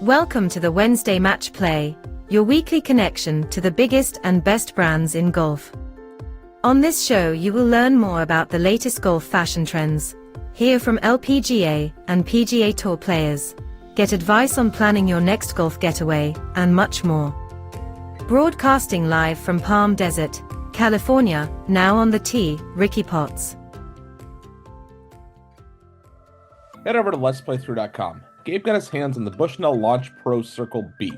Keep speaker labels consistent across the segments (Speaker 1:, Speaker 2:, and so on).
Speaker 1: Welcome to the Wednesday Match Play, your weekly connection to the biggest and best brands in golf. On this show you will learn more about the latest golf fashion trends, hear from LPGA and PGA Tour players, get advice on planning your next golf getaway, and much more. Broadcasting live from Palm Desert, California, now on the tee, Ricky Potts.
Speaker 2: Head over to letsplaythrough.com. Gabe got his hands on the Bushnell Launch Pro Circle B.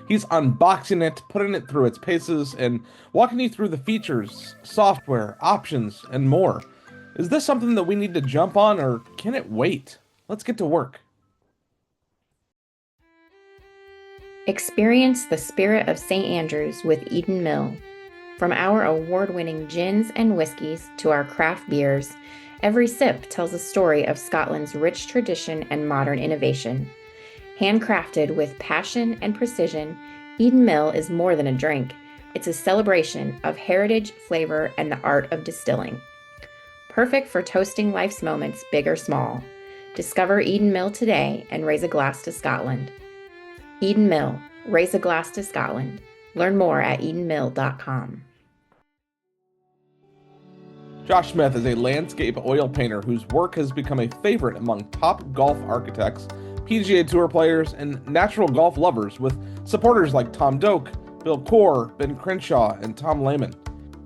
Speaker 2: He's unboxing it, putting it through its paces, and walking you through the features, software, options, and more. Is this something that we need to jump on, or can it wait? Let's get to work.
Speaker 3: Experience the spirit of St. Andrews with Eden Mill. From our award-winning gins and whiskeys to our craft beers, every sip tells a story of Scotland's rich tradition and modern innovation. Handcrafted with passion and precision, Eden Mill is more than a drink. It's a celebration of heritage, flavor, and the art of distilling. Perfect for toasting life's moments, big or small. Discover Eden Mill today and raise a glass to Scotland. Eden Mill, raise a glass to Scotland. Learn more at edenmill.com.
Speaker 2: Josh Smith is a landscape oil painter whose work has become a favorite among top golf architects, PGA Tour players, and natural golf lovers, with supporters like Tom Doak, Bill Coore, Ben Crenshaw, and Tom Lehman.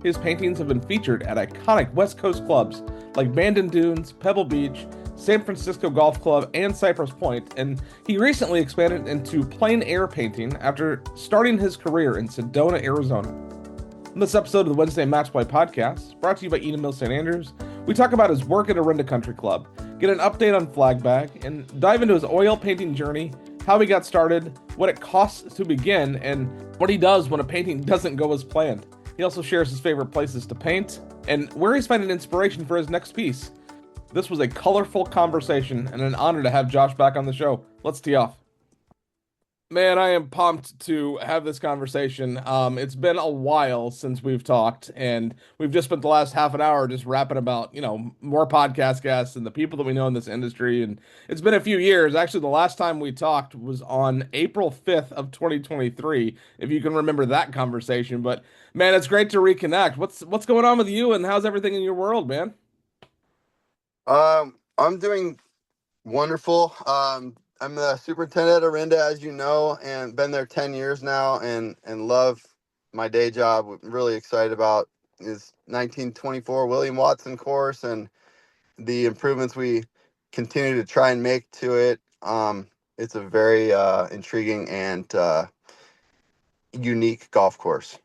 Speaker 2: His paintings have been featured at iconic West Coast clubs like Bandon Dunes, Pebble Beach, San Francisco Golf Club, and Cypress Point, and he recently expanded into plein air painting after starting his career in Sedona, Arizona. In this episode of the Wednesday Match Play podcast, brought to you by Eden Mill St. Andrews, we talk about his work at Orinda Country Club, get an update on FlagBag, and dive into his oil painting journey, how he got started, what it costs to begin, and what he does when a painting doesn't go as planned. He also shares his favorite places to paint, and where he's finding inspiration for his next piece. This was a colorful conversation, and an honor to have Josh back on the show. Let's tee off. Man, I am pumped to have this conversation. It's been a while since we've talked, and we've just spent the last half an hour just rapping about, more podcast guests and the people that we know in this industry. And it's been a few years. Actually, the last time we talked was on April 5th of 2023, if you can remember that conversation. But man, it's great to reconnect. What's going on with you, and how's everything in your world, man?
Speaker 4: I'm doing wonderful. I'm the superintendent at Orinda, as you know, and been there 10 years now, and love my day job. What I'm really excited about is 1924 William Watson course and the improvements we continue to try and make to it. It's a very intriguing and unique golf course.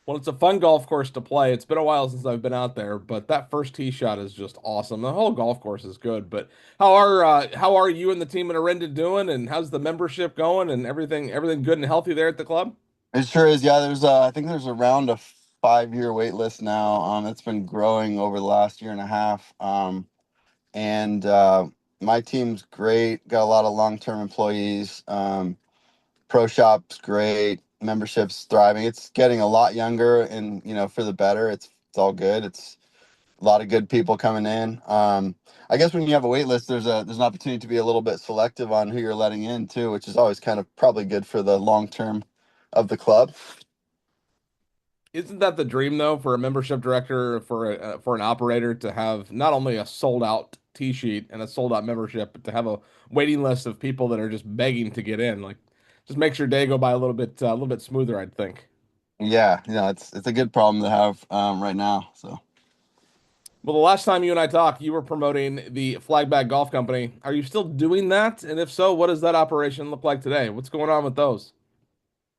Speaker 2: Well, it's a fun golf course to play. It's been a while since I've been out there, but that first tee shot is just awesome. The whole golf course is good. But how are you and the team in Orinda doing, and how's the membership going, and everything good and healthy there at the club?
Speaker 4: It sure is. Yeah, I think there's around a 5-year wait list now. It's been growing over the last year and a half. And my team's great. Got a lot of long-term employees. Pro shop's great. Membership's thriving. It's getting a lot younger, and for the better. It's all good. It's a lot of good people coming in. I guess when you have a wait list, there's an opportunity to be a little bit selective on who you're letting in too, which is always kind of probably good for the long term of the club.
Speaker 2: Isn't that the dream though, for a membership director, for an operator, to have not only a sold out tee sheet and a sold out membership, but to have a waiting list of people that are just begging to get in? Like, just makes your day go by a little bit smoother, I'd think.
Speaker 4: Yeah, it's a good problem to have right now. So,
Speaker 2: well, the last time you and I talked, you were promoting the FlagBag Golf Company. Are you still doing that? And if so, what does that operation look like today? What's going on with those?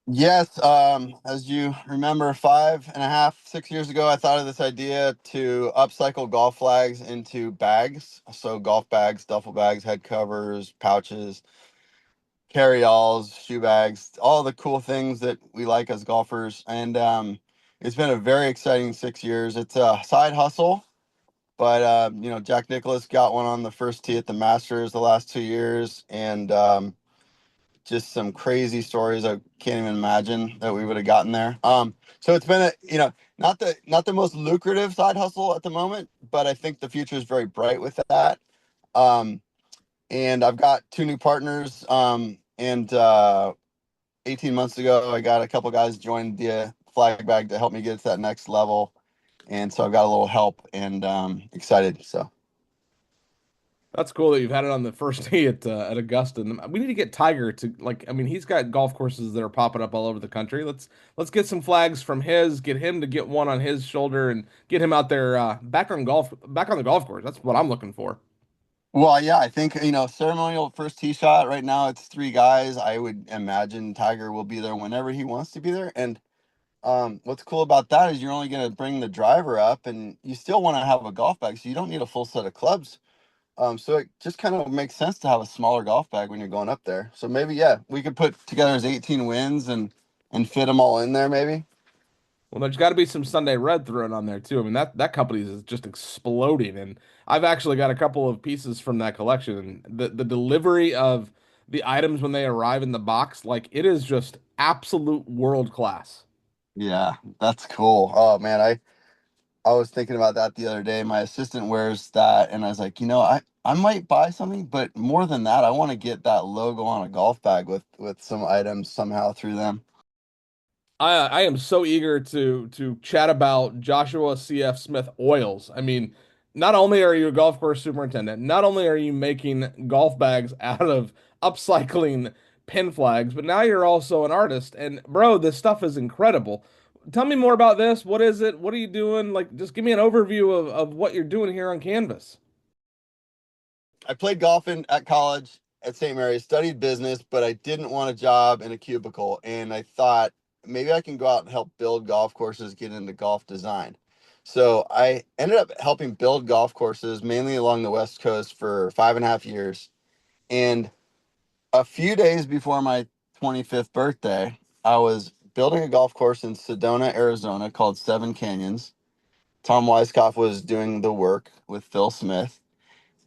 Speaker 4: Yes, as you remember, 5.5, 6 years ago, I thought of this idea to upcycle golf flags into bags. So golf bags, duffel bags, head covers, pouches, carry-alls, shoe bags, all the cool things that we like as golfers. And it's been a very exciting 6 years. It's a side hustle, but Jack Nicklaus got one on the first tee at the Masters the last 2 years, and just some crazy stories I can't even imagine that we would have gotten there. So it's been not the most lucrative side hustle at the moment, but I think the future is very bright with that. And I've got 2 new partners And 18 months ago, I got a couple guys joined the FlagBag to help me get to that next level. And so I've got a little help and excited. So
Speaker 2: That's cool that you've had it on the first day at Augusta. And we need to get Tiger to like. I mean, he's got golf courses that are popping up all over the country. Let's get some flags from his. Get him to get one on his shoulder and get him out there back on the golf course. That's what I'm looking for.
Speaker 4: well, yeah, I think, ceremonial first tee shot right now, it's three guys. I would imagine Tiger will be there whenever he wants to be there. And what's cool about that is you're only going to bring the driver up and you still want to have a golf bag. So you don't need a full set of clubs. So it just kind of makes sense to have a smaller golf bag when you're going up there. So maybe, yeah, we could put together his 18 wins and fit them all in there maybe.
Speaker 2: Well, there's got to be some Sunday Red thrown on there too. I mean that company is just exploding, and I've actually got a couple of pieces from that collection. And the delivery of the items when they arrive in the box, like it is just absolute world class.
Speaker 4: Yeah, that's cool. Oh man, I was thinking about that the other day. My assistant wears that, and I was like, I might buy something, but more than that, I want to get that logo on a golf bag with some items somehow through them.
Speaker 2: I am so eager to chat about Joshua C.F. Smith oils. I mean, not only are you a golf course superintendent, not only are you making golf bags out of upcycling pin flags, but now you're also an artist. And bro, this stuff is incredible. Tell me more about this. What is it? What are you doing? Like, just give me an overview of what you're doing here on canvas.
Speaker 4: I played golf at college at St. Mary's, studied business, but I didn't want a job in a cubicle. And I thought maybe I can go out and help build golf courses, get into golf design. So I ended up helping build golf courses mainly along the West Coast for 5.5 years. And a few days before my 25th birthday, I was building a golf course in Sedona, Arizona called Seven Canyons. Tom Weiskopf was doing the work with Phil Smith.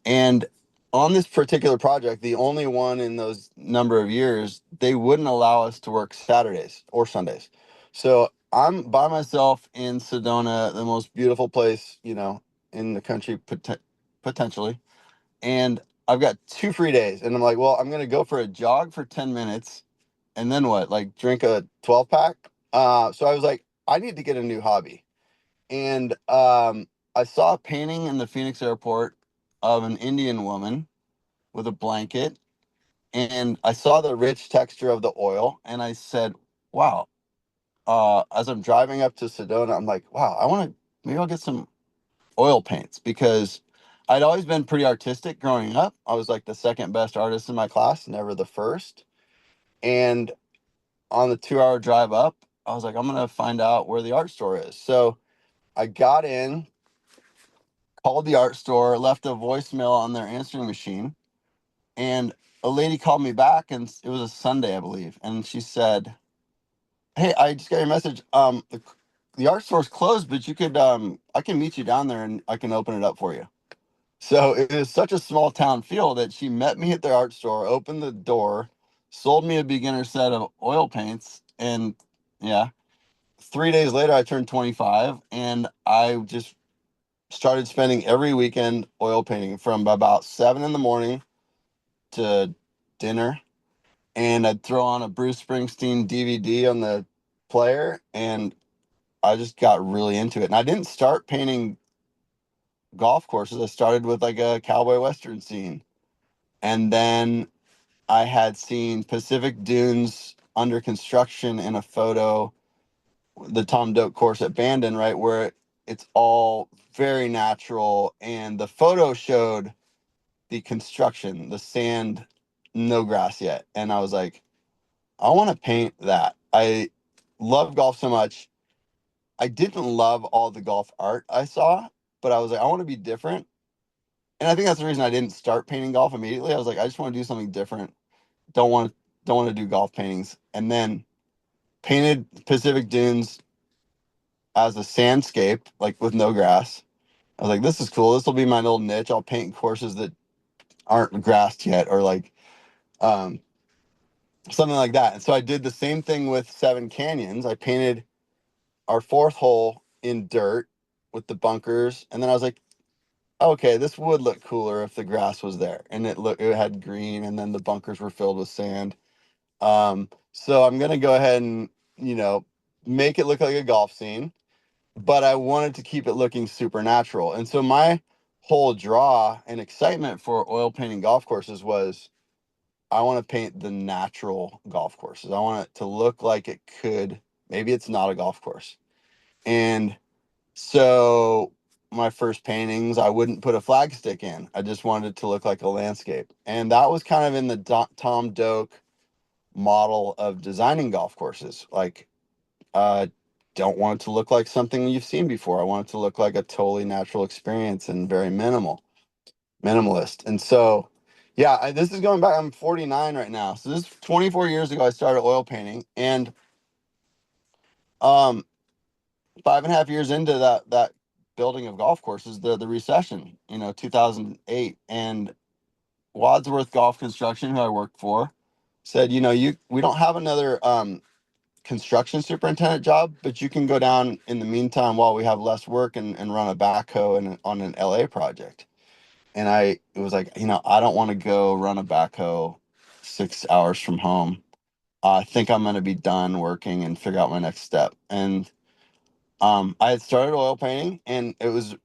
Speaker 4: And on this particular project, the only one in those number of years, they wouldn't allow us to work Saturdays or Sundays. So I'm by myself in Sedona, the most beautiful place, in the country potentially. And I've got 2 free days. And I'm like, well, I'm going to go for a jog for 10 minutes. And then what? Like drink a 12 pack? So I was like, I need to get a new hobby. And I saw a painting in the Phoenix airport of an Indian woman with a blanket, and I saw the rich texture of the oil, and I said, "Wow!" As I'm driving up to Sedona, I'm like, "Wow, I want to maybe I'll get some oil paints because I'd always been pretty artistic growing up. I was like the second best artist in my class, never the first." And on the 2-hour drive up, I was like, "I'm gonna find out where the art store is." So I got in, called the art store, left a voicemail on their answering machine, and a lady called me back, and it was a Sunday, I believe, and she said, "Hey, I just got your message. The art store's closed, but you could I can meet you down there, and I can open it up for you." So it was such a small town feel that she met me at their art store, opened the door, sold me a beginner set of oil paints, and yeah, 3 days later I turned 25, and I just started spending every weekend oil painting from about 7 in the morning to dinner, and I'd throw on a Bruce Springsteen DVD on the player, and I just got really into it. And I didn't start painting golf courses. I started with like a cowboy western scene. And then I had seen Pacific Dunes under construction in a photo, the Tom Doak course at Bandon, right, where it's all very natural. And the photo showed the construction, the sand, no grass yet. And I was like, I want to paint that. I love golf so much. I didn't love all the golf art I saw, but I was like, I want to be different. And I think that's the reason I didn't start painting golf immediately. I was like, I just want to do something different. Don't want to do golf paintings. And then painted Pacific Dunes as a sandscape, like with no grass. I was like, this is cool. This will be my little niche. I'll paint courses that aren't grassed yet, or like um something like that. And so I did the same thing with Seven Canyons. I painted our fourth hole in dirt with the bunkers, and then I was like, okay, this would look cooler if the grass was there, and it had green, and then the bunkers were filled with sand. So I'm gonna go ahead and, make it look like a golf scene, but I wanted to keep it looking supernatural. And so my whole draw and excitement for oil painting golf courses was I want to paint the natural golf courses. I want it to look like it could, maybe it's not a golf course. And so my first paintings, I wouldn't put a flag stick in. I just wanted it to look like a landscape. And that was kind of in the Tom Doak model of designing golf courses. Like, don't want it to look like something you've seen before. I want it to look like a totally natural experience and very minimalist. And so, yeah, this is going back. I'm 49 right now. So this is 24 years ago. I started oil painting, and um, 5.5 years into that building of golf courses, the recession, 2008, and Wadsworth Golf Construction, who I worked for, said, we don't have another construction superintendent job, but you can go down in the meantime while we have less work and run a backhoe on an LA project. And it was like, I don't want to go run a backhoe 6 hours from home. I think I'm going to be done working and figure out my next step. And I had started oil painting, and it was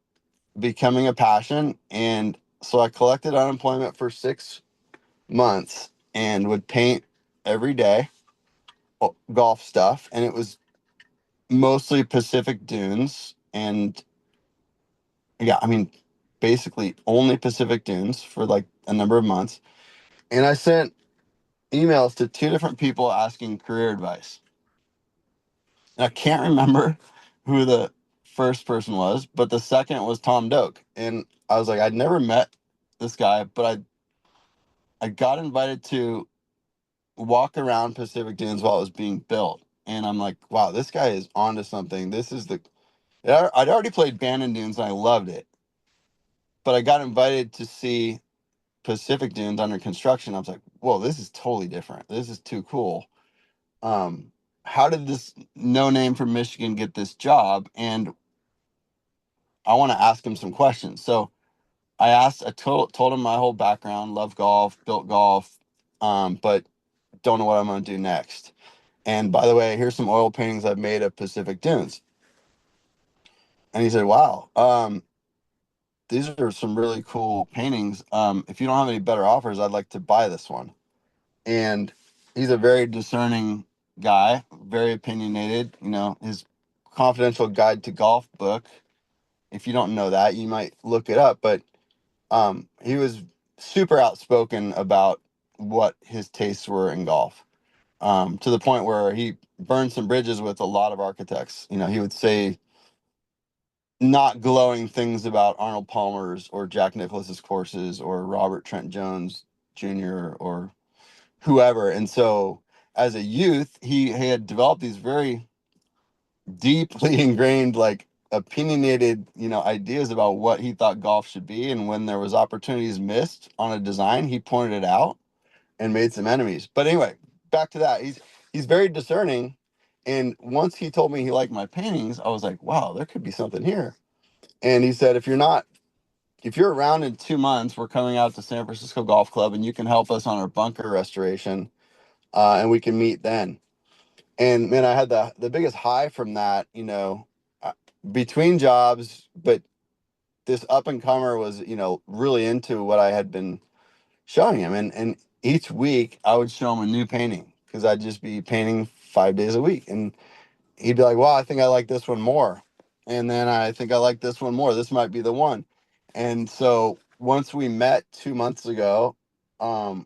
Speaker 4: becoming a passion. And so I collected unemployment for 6 months and would paint every day, golf stuff. And it was mostly Pacific Dunes. And yeah, I mean, basically only Pacific Dunes for like a number of months. And I sent emails to 2 different people asking career advice. And I can't remember who the first person was, but the second was Tom Doak. And I was like, I'd never met this guy, but I got invited to walk around Pacific Dunes while it was being built. And I'm like, wow, this guy is onto something. I'd already played Bandon Dunes and I loved it. But I got invited to see Pacific Dunes under construction. I was like, whoa, this is totally different. This is too cool. How did this no name from Michigan get this job? And I want to ask him some questions. So I told him my whole background, love golf, built golf, but don't know what I'm going to do next. And by the way, here's some oil paintings I've made of Pacific Dunes. And he said, wow, these are some really cool paintings. If you don't have any better offers, I'd like to buy this one. And he's a very discerning guy, very opinionated. His Confidential Guide to Golf book, if you don't know that, you might look it up. But he was super outspoken about what his tastes were in golf, to the point where he burned some bridges with a lot of architects. He would say not glowing things about Arnold Palmer's or Jack Nicklaus's courses or Robert Trent Jones Jr. or whoever. And so as a youth, he had developed these very deeply ingrained, like opinionated, ideas about what he thought golf should be. And when there was opportunities missed on a design, he pointed it out and made some enemies. But anyway, back to that. He's very discerning. And once he told me he liked my paintings, I was like, wow, there could be something here. And he said, if you're around in 2 months, we're coming out to San Francisco Golf Club and you can help us on our bunker restoration, and we can meet then. And man, I had the biggest high from that, between jobs, but this up and comer was, really into what I had been showing him. And each week I would show him a new painting because I'd just be painting 5 days a week. And he'd be like, wow, I think I like this one more. And then I think I like this one more. This might be the one. And so once we met 2 months ago, I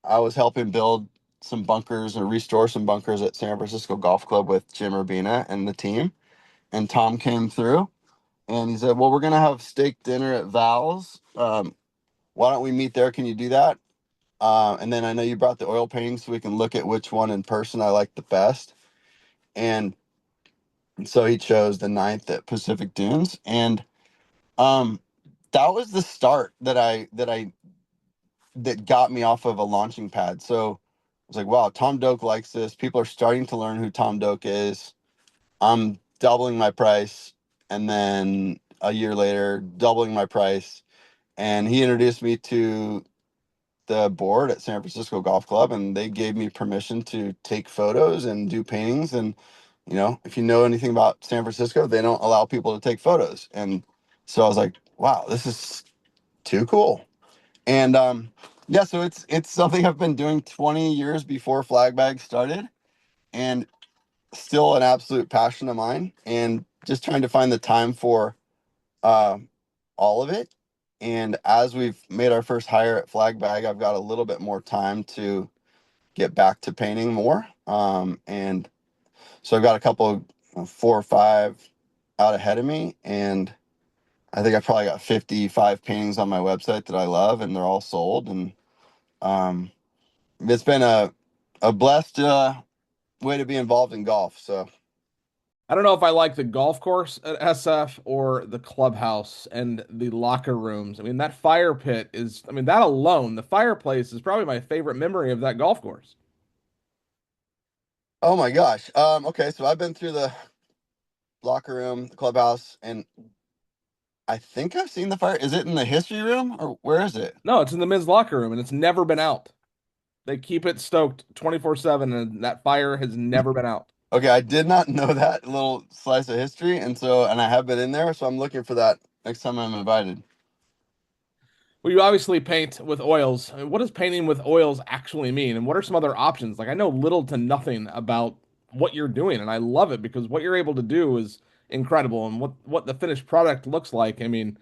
Speaker 4: was helping build some bunkers or restore some bunkers at San Francisco Golf Club with Jim Urbina and the team. And Tom came through and he said, well, we're going to have steak dinner at Val's. Why don't we meet there? Can you do that? And then I know you brought the oil painting so we can look at which one in person I like the best. And so he chose the 9th at Pacific Dunes. And that was the start that got me off of a launching pad. So I was like, wow, Tom Doak likes this. People are starting to learn who Tom Doak is. I'm doubling my price. And then a year later, doubling my price. And he introduced me to the board at San Francisco Golf Club, and they gave me permission to take photos and do paintings. And if you know anything about San Francisco, they don't allow people to take photos. And so I was like, wow, this is too cool. And yeah, so it's something I've been doing 20 years before FlagBag started, and still an absolute passion of mine, and just trying to find the time for uh, all of it. And as we've made our first hire at FlagBag, I've got a little bit more time to get back to painting more. And so I've got a couple, 4 or 5 out ahead of me, and I think I probably got 55 paintings on my website that I love, and they're all sold. And um, it's been a blessed way to be involved in golf. So
Speaker 2: I don't know if I like the golf course at SF or the clubhouse and the locker rooms. I mean, that fire pit is, I mean, that alone, the fireplace is probably my favorite memory of that golf course.
Speaker 4: oh my gosh. Okay, so I've been through the locker room, the clubhouse, and I think I've seen the fire. Is it in the history room, or where is it?
Speaker 2: No, it's in the men's locker room and it's never been out. They keep it stoked 24/7 and that fire has never been out.
Speaker 4: Okay, I did not know that little slice of history, and I have been in there, so I'm looking for that next time I'm invited.
Speaker 2: Well, you obviously paint with oils. I mean, what does painting with oils actually mean? And what are some other options? Like, I know little to nothing about what you're doing, and I love it because what you're able to do is incredible. And what the finished product looks like, I mean,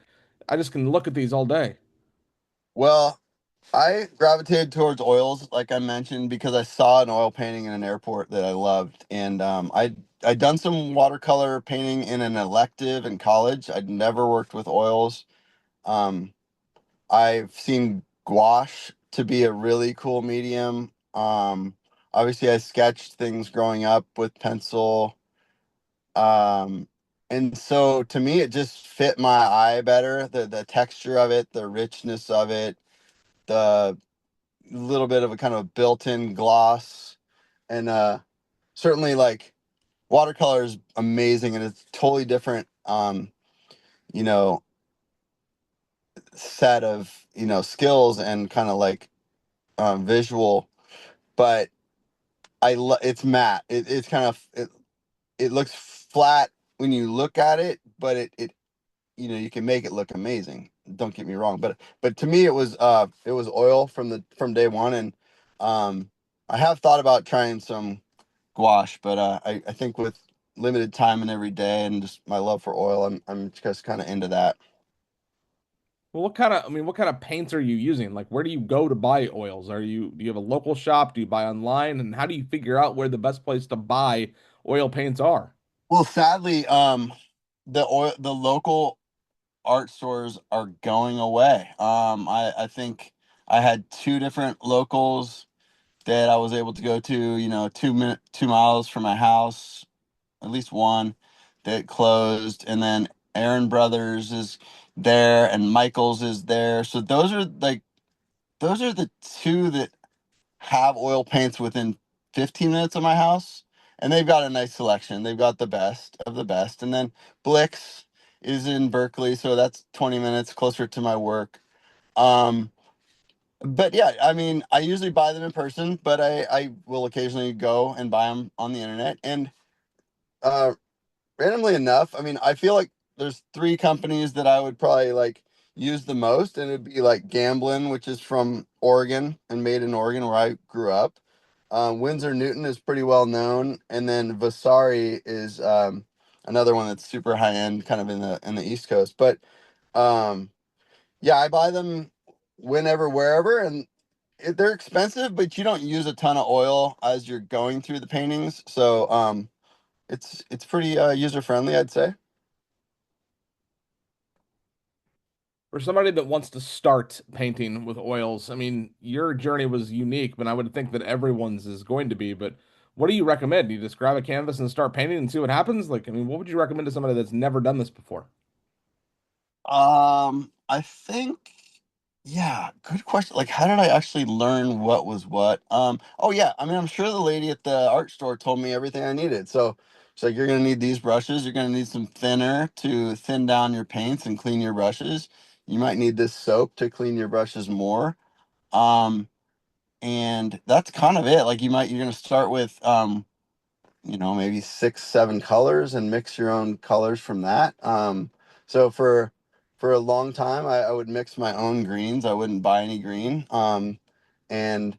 Speaker 2: I just can look at these all day.
Speaker 4: Well, I gravitated towards oils, like I mentioned, because I saw an oil painting in an airport that I loved, and I'd done some watercolor painting in an elective in college. I'd never worked with oils. Um, I've seen gouache to be a really cool medium. Obviously, I sketched things growing up with pencil. Um, and so to me, it just fit my eye better. The texture of it, the richness of it, the little bit of a kind of built-in gloss, and certainly like watercolor is amazing, and it's totally different. You know, set of skills and kind of like visual, but it's matte. It's kind of it looks flat when you look at it, but it you can make it look amazing. Don't get me wrong, but to me it was oil from day one. And I have thought about trying some gouache, but I think with limited time and every day and just my love for oil, I'm just kind of into that.
Speaker 2: Well, what kind of paints are you using? Like, where do you go to buy oils? Do you have a local shop? Do you buy online? And how do you figure out where the best place to buy oil paints are?
Speaker 4: Well, sadly, the local art stores are going away. I think I had 2 different locals that I was able to go to, 2 miles from my house, at least one that closed, and then Aaron Brothers is there and Michaels is there. So those are the two that have oil paints within 15 minutes of my house, and they've got a nice selection. They've got the best of the best. And then Blix is in Berkeley, so that's 20 minutes closer to my work. Um, but yeah, I mean, I usually buy them in person, but I will occasionally go and buy them on the internet. And uh, randomly enough, I mean, I feel like there's 3 companies that I would probably like use the most, and it'd be like Gamblin, which is from Oregon and made in Oregon where I grew up. Windsor Newton is pretty well known, and then Vasari is another one that's super high end, kind of in the East Coast. But um, yeah, I buy them whenever, wherever, and they're expensive, but you don't use a ton of oil as you're going through the paintings, so it's pretty user friendly, I'd say.
Speaker 2: For somebody that wants to start painting with oils, I mean, your journey was unique, but I would think that everyone's is going to be. But what do you recommend? Do you just grab a canvas and start painting and see what happens? Like, I mean, what would you recommend to somebody that's never done this before?
Speaker 4: I think, yeah, good question. Like, how did I actually learn what was what? Oh yeah, I mean, I'm sure the lady at the art store told me everything I needed. So she's like, you're gonna need these brushes. You're gonna need some thinner to thin down your paints and clean your brushes. You might need this soap to clean your brushes more. And that's kind of it. Like you're going to start with, maybe 6, 7 colors and mix your own colors from that. So for a long time, I would mix my own greens. I wouldn't buy any green. And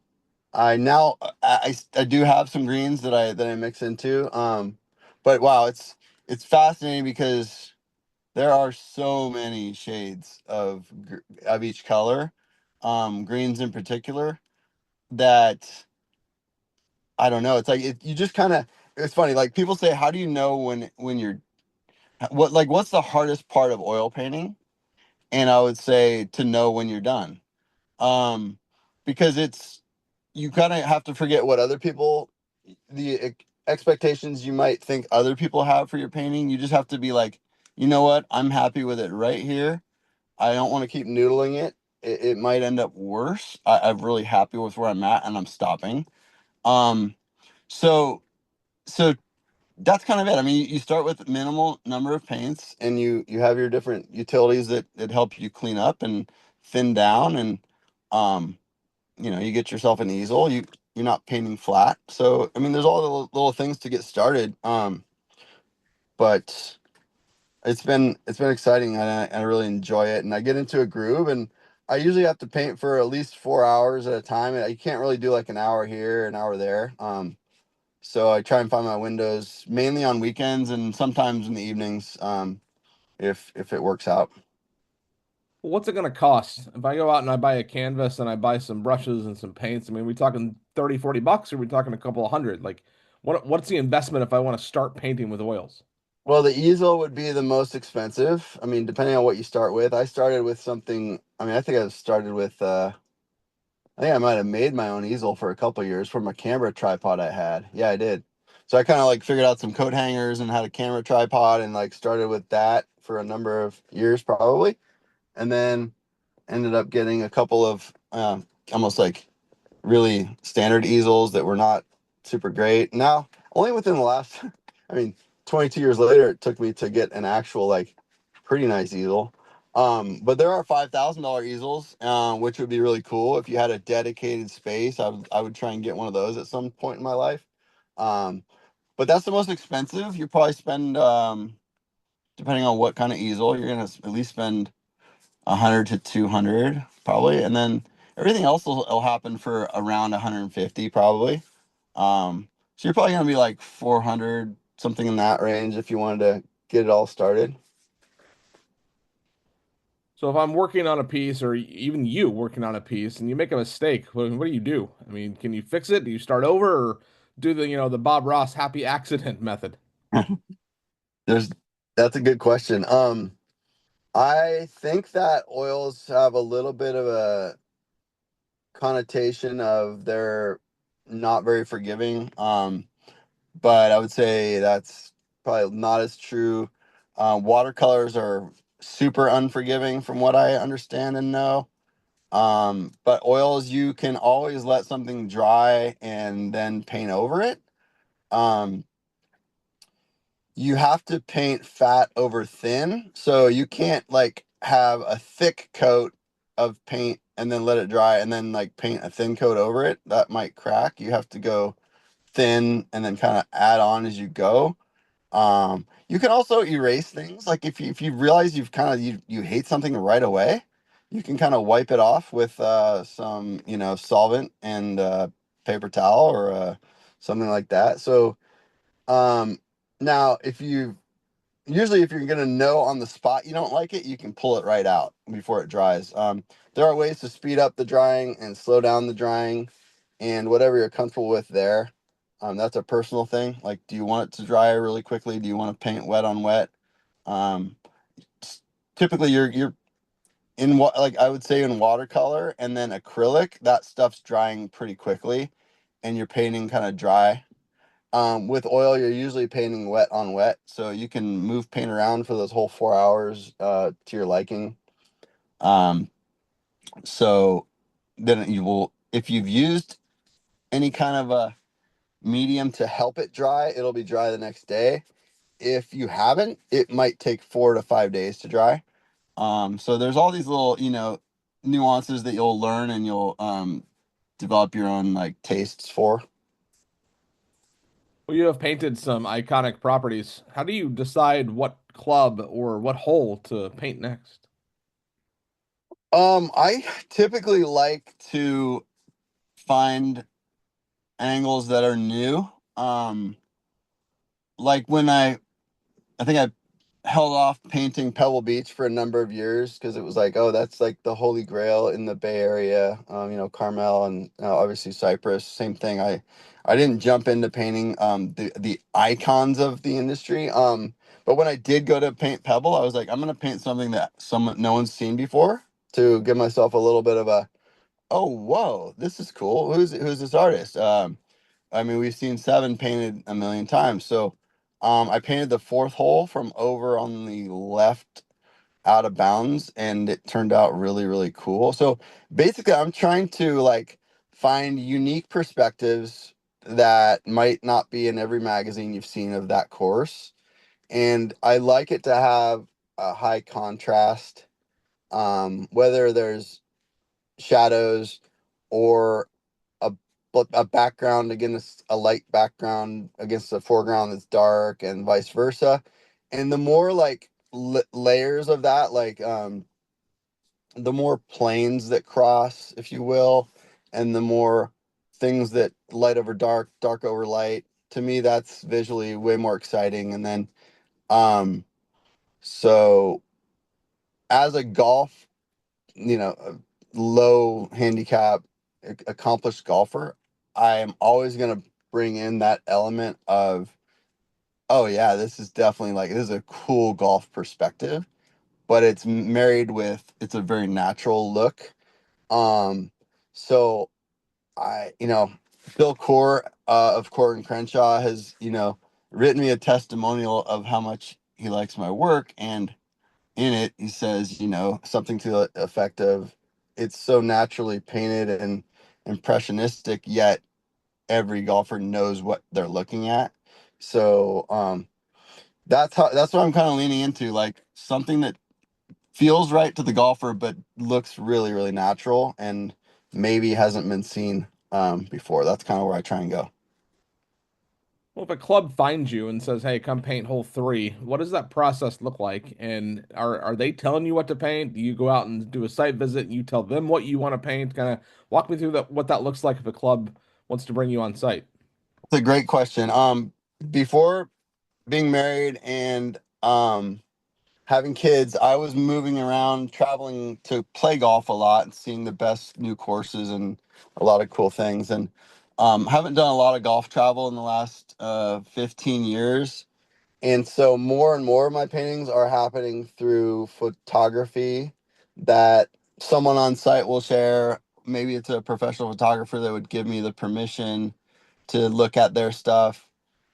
Speaker 4: I now I do have some greens that I mix into. But wow, it's fascinating because there are so many shades of each color, greens in particular, that I don't know. It's like you just kind of. It's funny. Like people say, how do you know when you're what's the hardest part of oil painting? And I would say to know when you're done, um, because you kind of have to forget what other people the expectations you might think other people have for your painting. You just have to be like, you know what? I'm happy with it right here. I don't want to keep noodling it. It might end up worse. I'm really happy with where I'm at, and I'm stopping. Um, so so that's kind of it. I mean, you start with minimal number of paints, and you have your different utilities that help you clean up and thin down, and um, you get yourself an easel. You're not painting flat, so I mean, there's all the little things to get started. But it's been exciting, and I really enjoy it, and I get into a groove, and I usually have to paint for at least 4 hours at a time. And you can't really do like an hour here, an hour there. So I try and find my windows mainly on weekends and sometimes in the evenings, if it works out.
Speaker 2: Well, what's it going to cost? If I go out and I buy a canvas and I buy some brushes and some paints, I mean, we talking 30, $40, or we talking a couple of hundred? Like, what's the investment if I want to start painting with oils?
Speaker 4: Well, the easel would be the most expensive. I mean, depending on what you start with. I started with something. I mean, I think I started with. I think I might have made my own easel for a couple of years from a camera tripod I had. Yeah, I did. So I kind of like figured out some coat hangers and had a camera tripod and like started with that for a number of years probably, and then ended up getting a couple of almost like really standard easels that were not super great. Now, only within the last, I mean, 22 years later, it took me to get an actual like pretty nice easel. But there are $5,000 easels, which would be really cool if you had a dedicated space. I would try and get one of those at some point in my life. Um, but that's the most expensive. You probably spend, depending on what kind of easel, you're gonna at least spend 100 to 200 probably, and then everything else will happen for around 150 probably. So you're probably gonna be like 400, something in that range if you wanted to get it all started.
Speaker 2: So if I'm working on a piece, or even you working on a piece, and you make a mistake, what do you do? I mean, can you fix it? Do you start over, or do the Bob Ross happy accident method?
Speaker 4: There's That's a good question. I think that oils have a little bit of a connotation of they're not very forgiving. But I would say that's probably not as true. Watercolors are super unforgiving from what I understand and know. But oils, you can always let something dry and then paint over it. Um, you have to paint fat over thin. So you can't like have a thick coat of paint and then let it dry and then like paint a thin coat over it. That might crack. You have to go thin and then kind of add on as you go. You can also erase things. Like if you realize you've kind of you hate something right away, you can kind of wipe it off with some solvent and paper towel or something like that. So um, now if you're gonna know on the spot you don't like it, you can pull it right out before it dries. There are ways to speed up the drying and slow down the drying, and whatever you're comfortable with there. That's a personal thing. Like, do you want it to dry really quickly? Do you want to paint wet on wet? Um, Typically, you're in what like I would say in watercolor and then acrylic. That stuff's drying pretty quickly, and you're painting kind of dry. With oil, you're usually painting wet on wet, so you can move paint around for those whole 4 hours to your liking. Um, so then you will, if you've used any kind of a medium to help it dry, it'll be dry the next day. If you haven't, it might take 4 to 5 days to dry. So there's all these little, nuances that you'll learn and you'll develop your own like tastes for.
Speaker 2: Well, you have painted some iconic properties. How do you decide what club or what hole to paint next?
Speaker 4: I typically like to find angles that are new. Like when I think I held off painting Pebble Beach for a number of years because it was like, oh, that's like the holy grail in the Bay Area. Carmel and obviously Cypress, same thing. I didn't jump into painting the icons of the industry. But when I did go to paint Pebble, I was like, I'm gonna paint something that no one's seen before to give myself a little bit of a, oh, whoa, this is cool. Who's this artist? I mean, we've seen seven painted a million times. So I painted the fourth hole from over on the left out of bounds, and it turned out really, really cool. So basically, I'm trying to like find unique perspectives that might not be in every magazine you've seen of that course. And I like it to have a high contrast, whether there's shadows or a a background against a light background against a foreground that's dark and vice versa. And the more like layers of that, like the more planes that cross, if you will, and the more things that light over dark, dark over light, to me that's visually way more exciting. And then um so as a golf, a low handicap accomplished golfer, I am always going to bring in that element of, oh yeah, this is definitely like, this is a cool golf perspective, but it's married with, it's a very natural look. So Bill Coore of Coore and Crenshaw has, written me a testimonial of how much he likes my work. And in it, he says, something to the effect of, it's so naturally painted and impressionistic, yet every golfer knows what they're looking at. So that's what I'm kind of leaning into, like something that feels right to the golfer, but looks really, really natural and maybe hasn't been seen before. That's kind of where I try and go.
Speaker 2: Well, if a club finds you and says, "Hey, come paint hole 3," what does that process look like? And are they telling you what to paint? Do you go out and do a site visit and you tell them what you want to paint? Kind of walk me through what that looks like if a club wants to bring you on site.
Speaker 4: It's a great question. Before being married and having kids, I was moving around, traveling to play golf a lot and seeing the best new courses and a lot of cool things. And haven't done a lot of golf travel in the last 15 years. And so more and more of my paintings are happening through photography that someone on site will share. Maybe it's a professional photographer that would give me the permission to look at their stuff.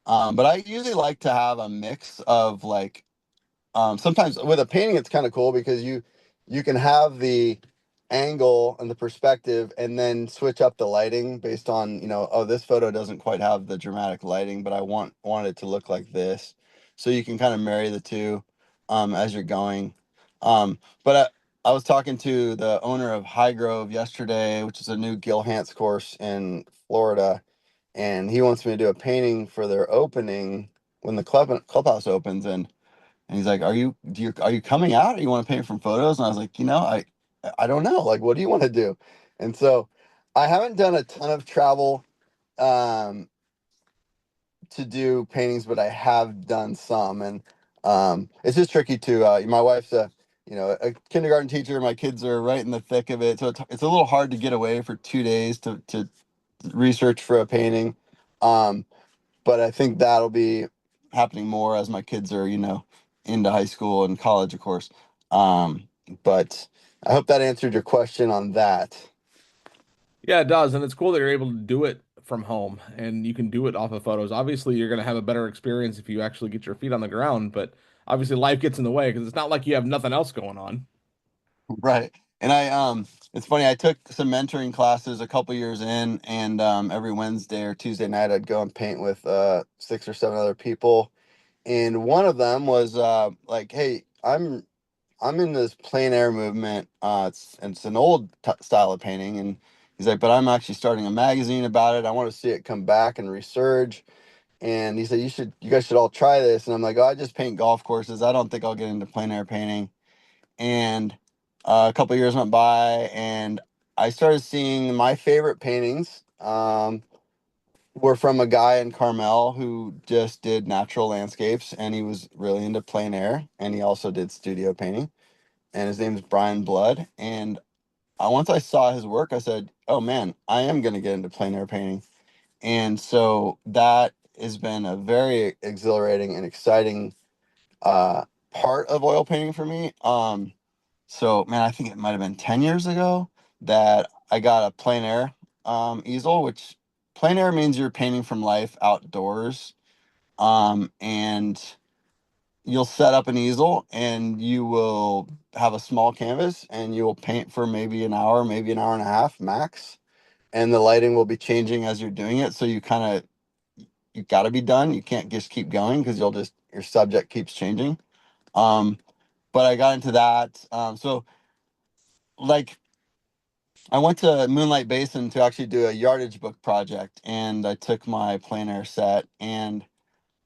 Speaker 4: But I usually like to have a mix of like, sometimes with a painting, it's kind of cool because you can have the angle and the perspective and then switch up the lighting based on, oh, this photo doesn't quite have the dramatic lighting, but I want it to look like this. So you can kind of marry the two as you're going. But I was talking to the owner of High Grove yesterday, which is a new Gil Hanse course in Florida, and he wants me to do a painting for their opening when the clubhouse opens. And he's like, are you coming out? Or you want to paint from photos? And I was like, I don't know. Like, what do you want to do? And so I haven't done a ton of travel um, to do paintings, but I have done some. And it's just tricky to, my wife's a kindergarten teacher. My kids are right in the thick of it. So it's a little hard to get away for 2 days to research for a painting. Um, but I think that'll be happening more as my kids are, into high school and college, of course. But I hope that answered your question on that.
Speaker 2: Yeah, it does, and it's cool that you're able to do it from home and you can do it off of photos. Obviously, you're going to have a better experience if you actually get your feet on the ground, but obviously life gets in the way because it's not like you have nothing else going on.
Speaker 4: Right. And it's funny, I took some mentoring classes a couple years in, and every Wednesday or Tuesday night I'd go and paint with 6 or 7 other people. And one of them was like, hey, I'm I'm in this plein air movement. It's an old style of painting, and he's like, but I'm actually starting a magazine about it. I want to see it come back and resurge. And he said, you guys should all try this. And I'm like, oh, I just paint golf courses. I don't think I'll get into plein air painting. And a couple years went by, and I started seeing my favorite paintings. Were from a guy in Carmel who just did natural landscapes, and he was really into plein air, and he also did studio painting. And his name is Brian Blood. And once I saw his work, I said, "Oh man, I am going to get into plein air painting." And so that has been a very exhilarating and exciting uh, part of oil painting for me. So man, I think it might have been 10 years ago that I got a plein air easel, which plein air means you're painting from life outdoors. And you'll set up an easel and you will have a small canvas and you will paint for maybe an hour, maybe an hour and a half max. And the lighting will be changing as you're doing it. So you got to be done. You can't just keep going because your subject keeps changing. Um, but I got into that. So like I went to Moonlight Basin to actually do a yardage book project, and I took my plein air set and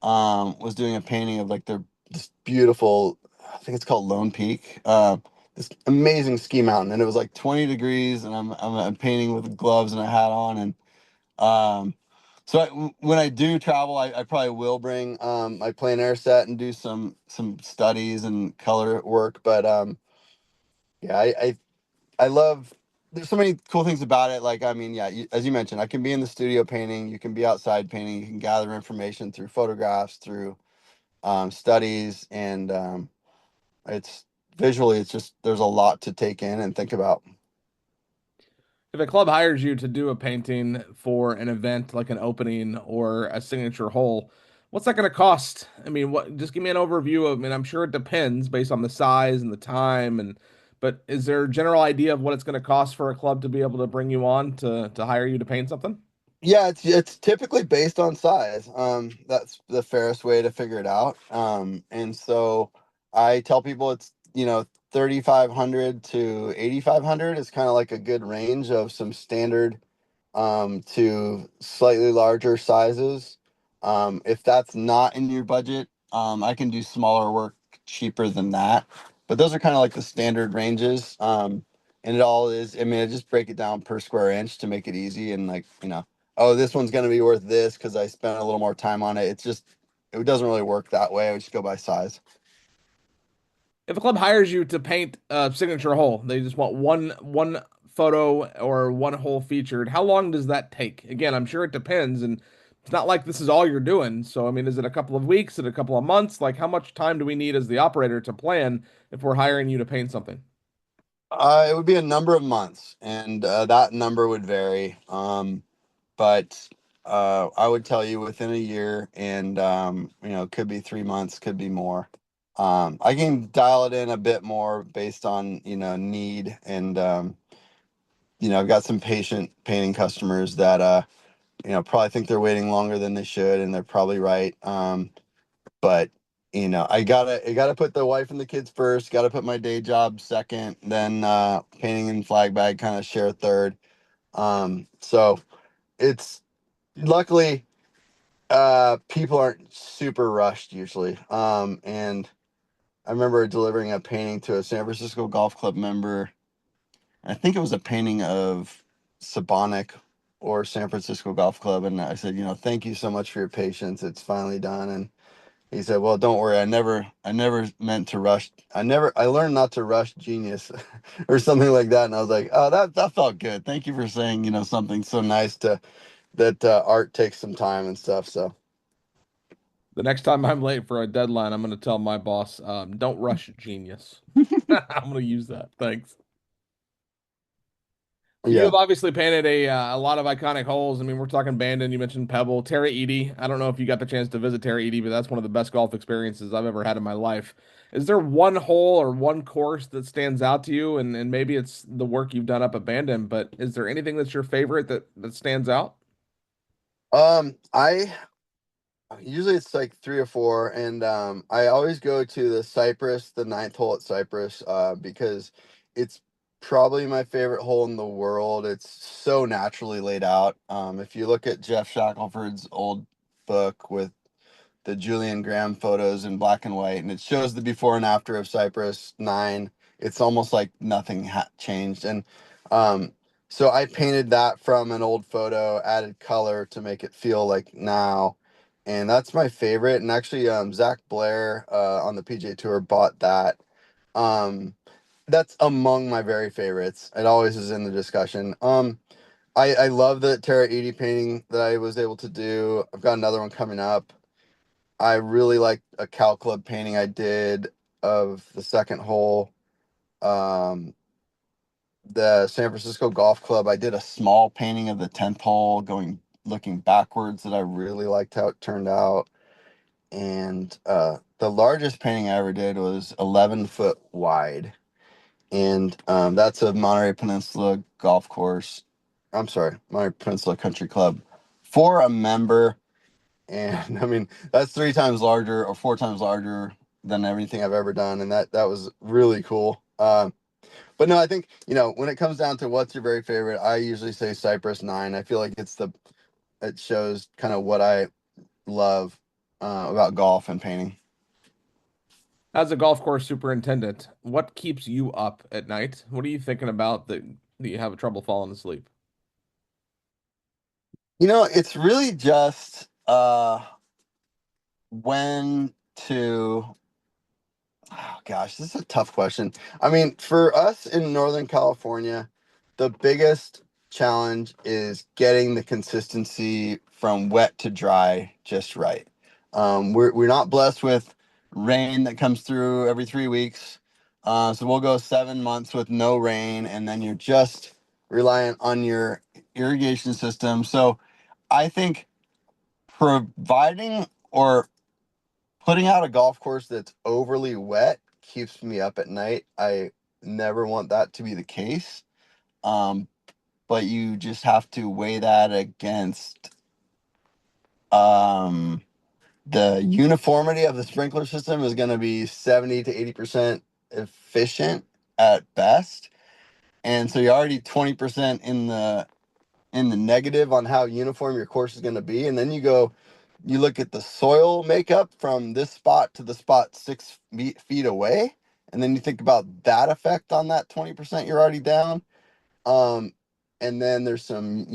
Speaker 4: was doing a painting of like this beautiful, I think it's called Lone Peak, this amazing ski mountain, and it was like 20 degrees, and I'm painting with gloves and a hat on, and um, so when I do travel, I probably will bring my plein air set and do some studies and color work, but yeah, I love. There's so many cool things about it. Like, I mean, yeah, as you mentioned, I can be in the studio painting. You can be outside painting. You can gather information through photographs, through studies, and it's visually. It's just there's a lot to take in and think about.
Speaker 2: If a club hires you to do a painting for an event like an opening or a signature hole, what's that going to cost? I mean, what? Just give me an overview of. I mean, I'm sure it depends based on the size and the time, but is there a general idea of what it's going to cost for a club to be able to bring you on to hire you to paint something?
Speaker 4: Yeah, it's typically based on size. That's the fairest way to figure it out. And so I tell people it's 3,500 to 8,500 is kind of like a good range of some standard to slightly larger sizes. If that's not in your budget, I can do smaller work cheaper than that. But those are kind of like the standard ranges. And it all is, I mean, I just break it down per square inch to make it easy and like, oh, this one's going to be worth this because I spent a little more time on it. It doesn't really work that way. I would just go by size.
Speaker 2: If a club hires you to paint a signature hole, they just want one photo or one hole featured. How long does that take? Again, I'm sure it depends, and it's not like this is all you're doing. So, I mean, is it a couple of weeks? Is it a couple of months? Like, how much time do we need as the operator to plan if we're hiring you to paint something?
Speaker 4: It would be a number of months, and that number would vary. But I would tell you within a year, and could be 3 months, could be more. I can dial it in a bit more based on need, and I've got some patient painting customers that probably think they're waiting longer than they should, and they're probably right. But I gotta put the wife and the kids first. Got to put my day job second, then painting and FlagBag kind of share third. So it's luckily people aren't super rushed usually. And I remember delivering a painting to a San Francisco Golf Club member. I think it was a painting of Sabonic or San Francisco Golf Club, and I said, thank you so much for your patience. It's finally done. And he said, "Well, don't worry. I never meant to rush. I learned not to rush genius," or something like that. And I was like, "Oh, that felt good. Thank you for saying, something so nice to that art takes some time and stuff." So
Speaker 2: The next time I'm late for a deadline, I'm going to tell my boss, don't rush genius. I'm going to use that. Thanks. You
Speaker 4: yeah.
Speaker 2: have obviously painted a lot of iconic holes. I mean, we're talking Bandon. You mentioned Pebble, Terra Edie. I don't know if you got the chance to visit Terra Edie, but that's one of the best golf experiences I've ever had in my life. Is there one hole or one course that stands out to you? And maybe it's the work you've done up at Bandon, but is there anything that's your favorite that stands out?
Speaker 4: I Usually it's like 3 or 4, and I always go to the Cypress, the ninth hole at Cypress, because it's probably my favorite hole in the world. It's so naturally laid out. If you look at Jeff Shackelford's old book with the Julian Graham photos in black and white, and it shows the before and after of Cypress 9. It's almost like nothing changed, and um, so I painted that from an old photo, added color to make it feel like now, and that's my favorite. And actually, Zach Blair on the PGA Tour bought that. Um, that's among my very favorites. It always is in the discussion. I love the Terra 80 painting that I was able to do. I've got another one coming up. I really like a Cal Club painting I did of the second hole. Um, the San Francisco Golf Club, I did a small painting of the 10th hole looking backwards that I really liked how it turned out. And the largest painting I ever did was 11 foot wide. And that's a Monterey Peninsula golf course. I'm sorry, Monterey Peninsula Country Club for a member. And I mean, that's 3 times larger or 4 times larger than everything I've ever done. And that was really cool. But no, I think, when it comes down to what's your very favorite, I usually say Cypress 9. I feel like it shows kind of what I love about golf and painting.
Speaker 2: As a golf course superintendent, what keeps you up at night? What are you thinking about that you have trouble falling asleep?
Speaker 4: It's really just when to Oh gosh, this is a tough question. I mean, for us in Northern California, the biggest challenge is getting the consistency from wet to dry just right. We're not blessed with rain that comes through every 3 weeks. So we'll go 7 months with no rain, and then you're just reliant on your irrigation system. So I think providing or putting out a golf course that's overly wet keeps me up at night. I never want that to be the case. Um, but you just have to weigh that against um, the uniformity of the sprinkler system is going to be 70 to 80% efficient at best. And so you're already 20% in the negative on how uniform your course is going to be. And then you look at the soil makeup from this spot to the spot 6 feet away. And then you think about that effect on that 20% you're already down. Um, and then there's some,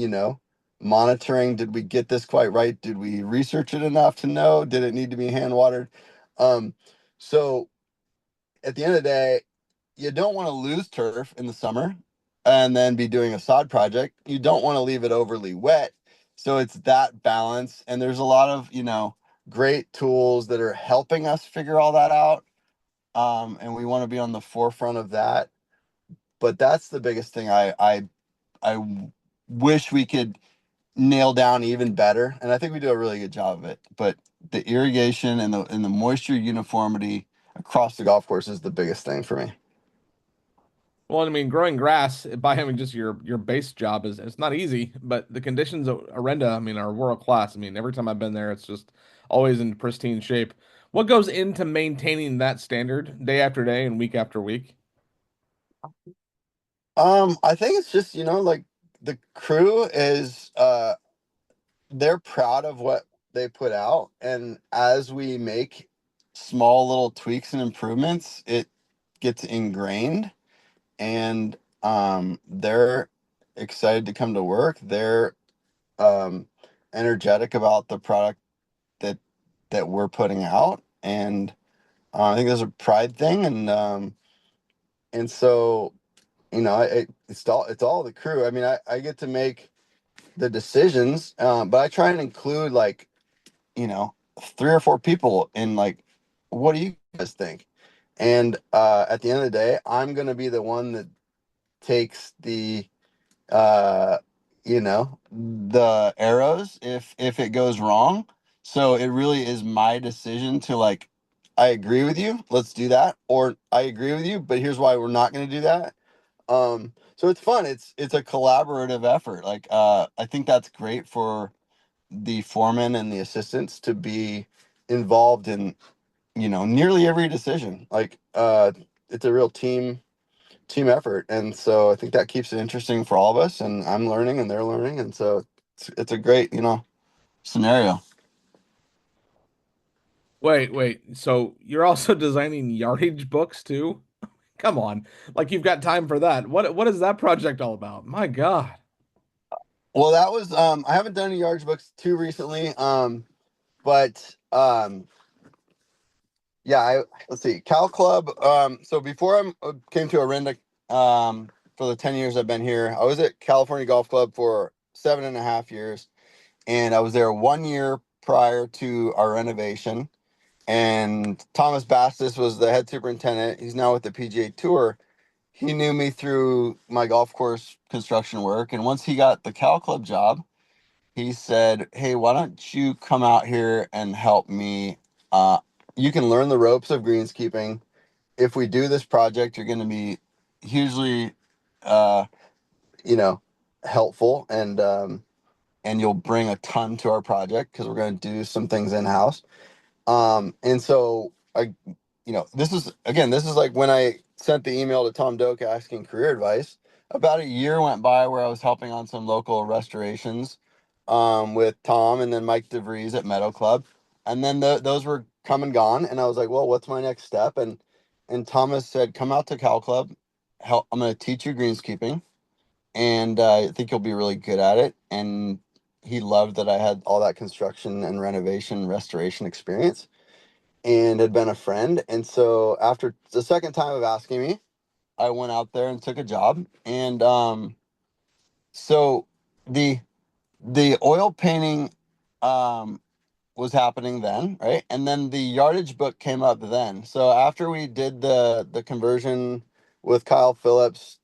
Speaker 4: monitoring. Did we get this quite right? Did we research it enough to know? Did it need to be hand watered? Um, so at the end of the day, you don't want to lose turf in the summer and then be doing a sod project. You don't want to leave it overly wet. So it's that balance. And there's a lot of, great tools that are helping us figure all that out. And we want to be on the forefront of that. But that's the biggest thing I wish we could nail down even better. And I think we do a really good job of it. But the irrigation and the moisture uniformity across the golf course is the biggest thing for me.
Speaker 2: Well, I mean, growing grass by having just your base job is it's not easy, but the conditions at Orinda, I mean, are world class. I mean, every time I've been there, it's just always in pristine shape. What goes into maintaining that standard day after day and week after week?
Speaker 4: I think it's just, like the crew is they're proud of what they put out, and as we make small little tweaks and improvements, it gets ingrained, and they're excited to come to work. They're um energetic about the product that we're putting out, and I think there's a pride thing, and so it's all the crew. I mean, I get to make the decisions, but I try and include like, you know 3 or 4 people in like, what do you guys think? And at the end of the day, I'm gonna be the one that takes uh the arrows if it goes wrong. So it really is my decision to like, I agree with you, let's do that, or I agree with you, but here's why we're not going to do that. So it's fun. It's a collaborative effort. Like I think that's great for the foreman and the assistants to be involved in, nearly every decision. Like, it's a real team effort, and so I think that keeps it interesting for all of us, and I'm learning and they're learning, and so it's a great, scenario.
Speaker 2: Wait. So you're also designing yardage books too? Come on. Like you've got time for that. What is that project all about? My God.
Speaker 4: Well, that was I haven't done any yardage books too recently, but yeah, let's see, Cal Club. So before I came to Orinda, for the 10 years I've been here, I was at California Golf Club for 7.5 years, and I was there 1 year prior to our renovation. And Thomas Bastis was the head superintendent. He's now with the PGA Tour. He knew me through my golf course construction work, and once he got the Cal Club job, he said, "Hey, why don't you come out here and help me? Uh, you can learn the ropes of greenskeeping. If we do this project, you're going to be hugely, uh, you know, helpful, and you'll bring a ton to our project because we're going to do some things in house." And so this is like when I sent the email to Tom Doak asking career advice. About a year went by where I was helping on some local restorations, with Tom and then Mike DeVries at Meadow Club. And then those were come and gone. And I was like, well, what's my next step? And Thomas said, come out to Cal Club. I'm going to teach you greenskeeping, and I think you'll be really good at it. And he loved that I had all that construction and renovation restoration experience and had been a friend. And so after the second time of asking me, I went out there and took a job. And so the the oil painting um, was happening then, right? And then the yardage book came up then. So after we did the conversion with Kyle Phillips,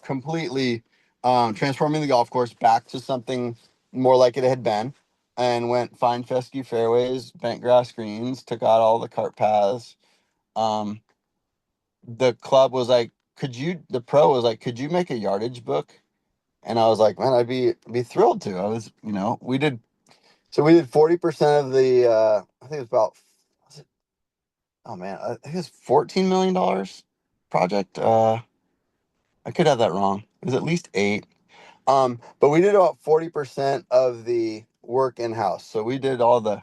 Speaker 4: completely transforming the golf course back to something more like it had been, and went fine fescue fairways, bent grass greens, took out all the cart paths. Um, the club was like, the pro was like, could you make a yardage book? And I was like, man, I'd be thrilled to. I was, we did 40% of the, I think it was about, was it, oh man, I think it's $14 million project. I could have that wrong. It was at least 8. But we did about 40% of the work in house. So we did all the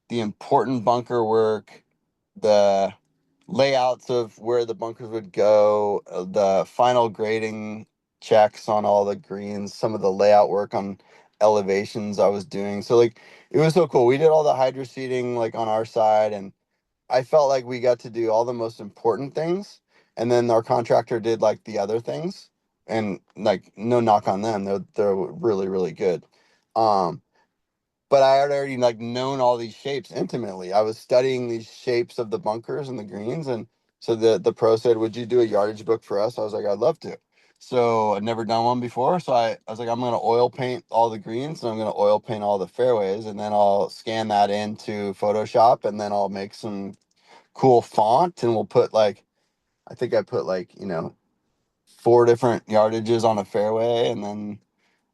Speaker 4: important bunker work, the layouts of where the bunkers would go, the final grading checks on all the greens, some of the layout work on elevations I was doing. So like it was so cool. We did all the hydro seeding like on our side, and I felt like we got to do all the most important things, and then our contractor did like the other things. And like no knock on them, they're really really good. Um, but I had already like known all these shapes intimately. I was studying these shapes of the bunkers and the greens, and so the pro said, "Would you do a yardage book for us?" I was like, "I'd love to." So I'd never done one before, so I was like, "I'm gonna oil paint all the greens, and I'm gonna oil paint all the fairways, and then I'll scan that into Photoshop, and then I'll make some cool font, and we'll put like, I think I put like 4 different yardages on a fairway, and then."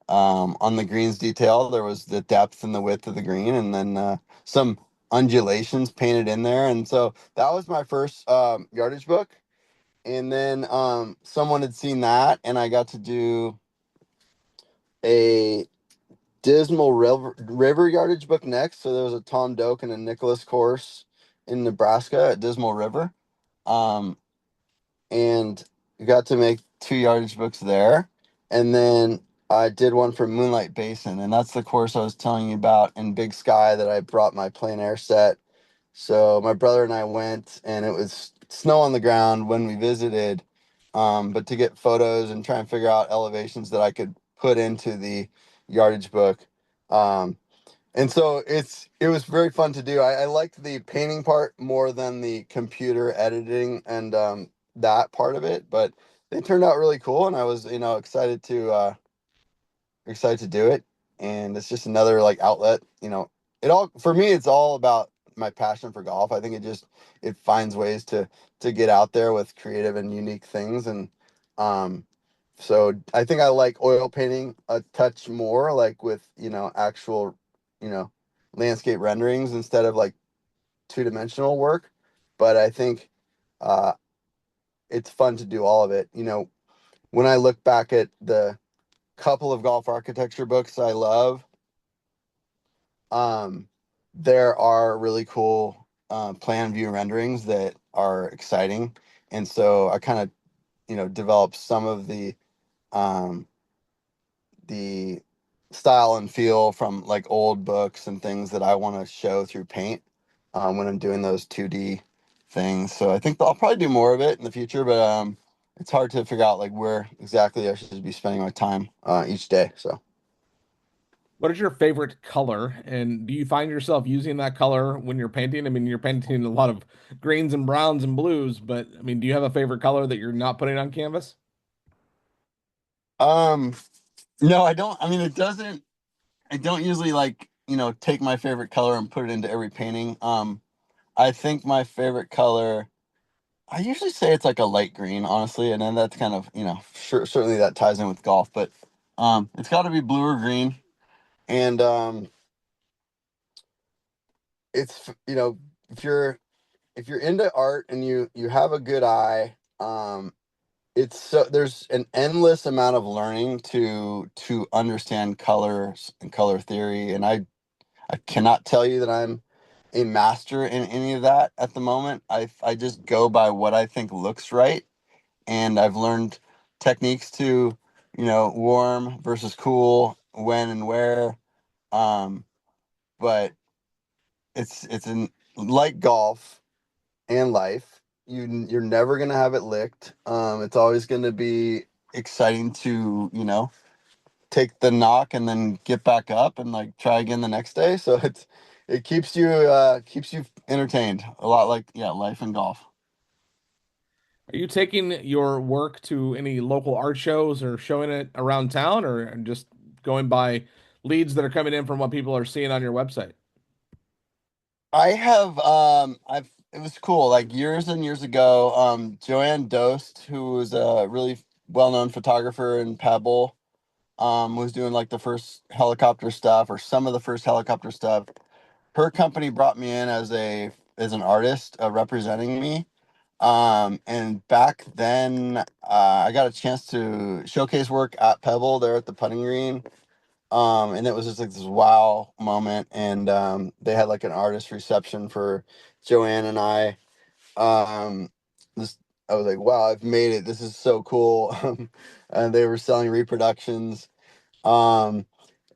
Speaker 4: On the greens detail, there was the depth and the width of the green, and then some undulations painted in there. And so that was my first yardage book. And then someone had seen that, and I got to do a Dismal River yardage book next. So there was a Tom Doak and a Nicholas course in Nebraska at Dismal River. Um, and got to make 2 yardage books there. And then I did one for Moonlight Basin, and that's the course I was telling you about in Big Sky that I brought my plein air set. So my brother and I went, and it was snow on the ground when we visited, but to get photos and try and figure out elevations that I could put into the yardage book. Um, and so it was very fun to do. I liked the painting part more than the computer editing and that part of it, but they turned out really cool, and I was excited to do it. And it's just another like outlet. It all for me. It's all about my passion for golf. I think it finds ways to get out there with creative and unique things, and um, So I think I like oil painting a touch more, like with, actual, you know, landscape renderings instead of like two-dimensional work. But I think uh, it's fun to do all of it. When I look back at the couple of golf architecture books I love, um, there are really cool plan view renderings that are exciting. And so I kind of, developed some of um, the style and feel from like old books and things that I want to show through paint when I'm doing those 2D things. So I think I'll probably do more of it in the future, but it's hard to figure out like where exactly I should be spending my time each day. So
Speaker 2: What is your favorite color? And do you find yourself using that color when you're painting? I mean, you're painting a lot of greens and browns and blues, but I mean, do you have a favorite color that you're not putting on canvas?
Speaker 4: um, no, I don't. I mean, it doesn't. I don't usually like take my favorite color and put it into every painting. I think my favorite color. I usually say it's like a light green, honestly, and then that's kind of, certainly that ties in with golf, but it's got to be blue or green, and it's if you're into art and you have a good eye, it's so there's an endless amount of learning to understand colors and color theory, and I cannot tell you that I'm a master in any of that at the moment. I just go by what I think looks right, and I've learned techniques to, warm versus cool, when and where. Um, but it's in like golf and life. You're never gonna have it licked. It's always gonna be exciting to, take the knock and then get back up and like try again the next day. So it keeps you entertained a lot, like, yeah, life and golf.
Speaker 2: Are you taking your work to any local art shows or showing it around town, or just going by leads that are coming in from what people are seeing on your website?
Speaker 4: I have I've it was cool. Like years and years ago, Joanne Dost, who was a really well-known photographer in Pebble, was doing like the first helicopter stuff or some of the first helicopter stuff. Her company brought me in as an artist representing me. And back then, I got a chance to showcase work at Pebble there at the putting green. And it was just like this wow moment. And they had like an artist reception for Joanne and I. Um, this I was like, wow, I've made it. This is so cool. And they were selling reproductions. Um,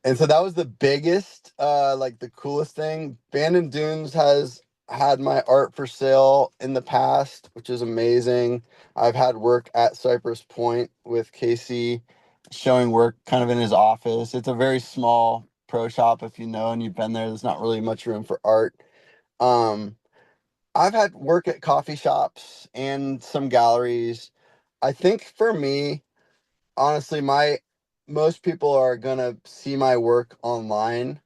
Speaker 4: and so that was the biggest, like the coolest thing. Bandon Dunes has had my art for sale in the past, which is amazing. I've had work at Cypress Point with Casey showing work kind of in his office. It's a very small pro shop, if you know, and you've been there. There's not really much room for art. Um, I've had work at coffee shops and some galleries. I think for me, honestly, my most people are gonna see my work online,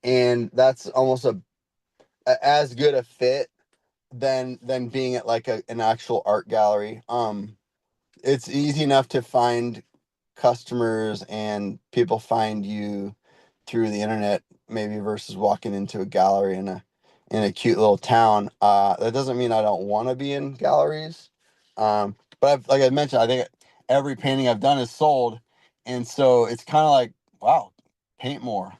Speaker 4: and that's almost as good a fit than being at like an actual art gallery. It's easy enough to find customers and people find you through the internet, maybe versus walking into a gallery in a cute little town. That doesn't mean I don't want to be in galleries. But like I mentioned, I think every painting I've done is sold, and so it's kind of like, wow, paint more.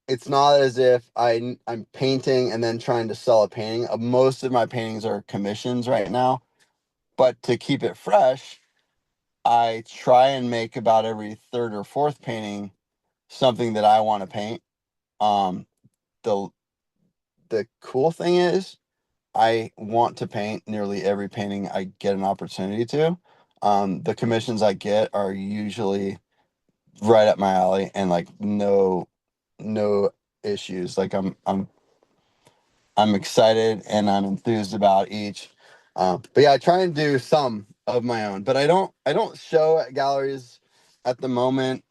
Speaker 4: It's not as if I'm painting and then trying to sell a painting. Most of my paintings are commissions right now, but to keep it fresh, I try and make about every third or fourth painting something that I want to paint. Um, the the cool thing is I want to paint nearly every painting I get an opportunity to. The commissions I get are usually right up my alley and like no issues. Like I'm excited and I'm enthused about each. But yeah, I try and do some of my own, but I don't show at galleries at the moment.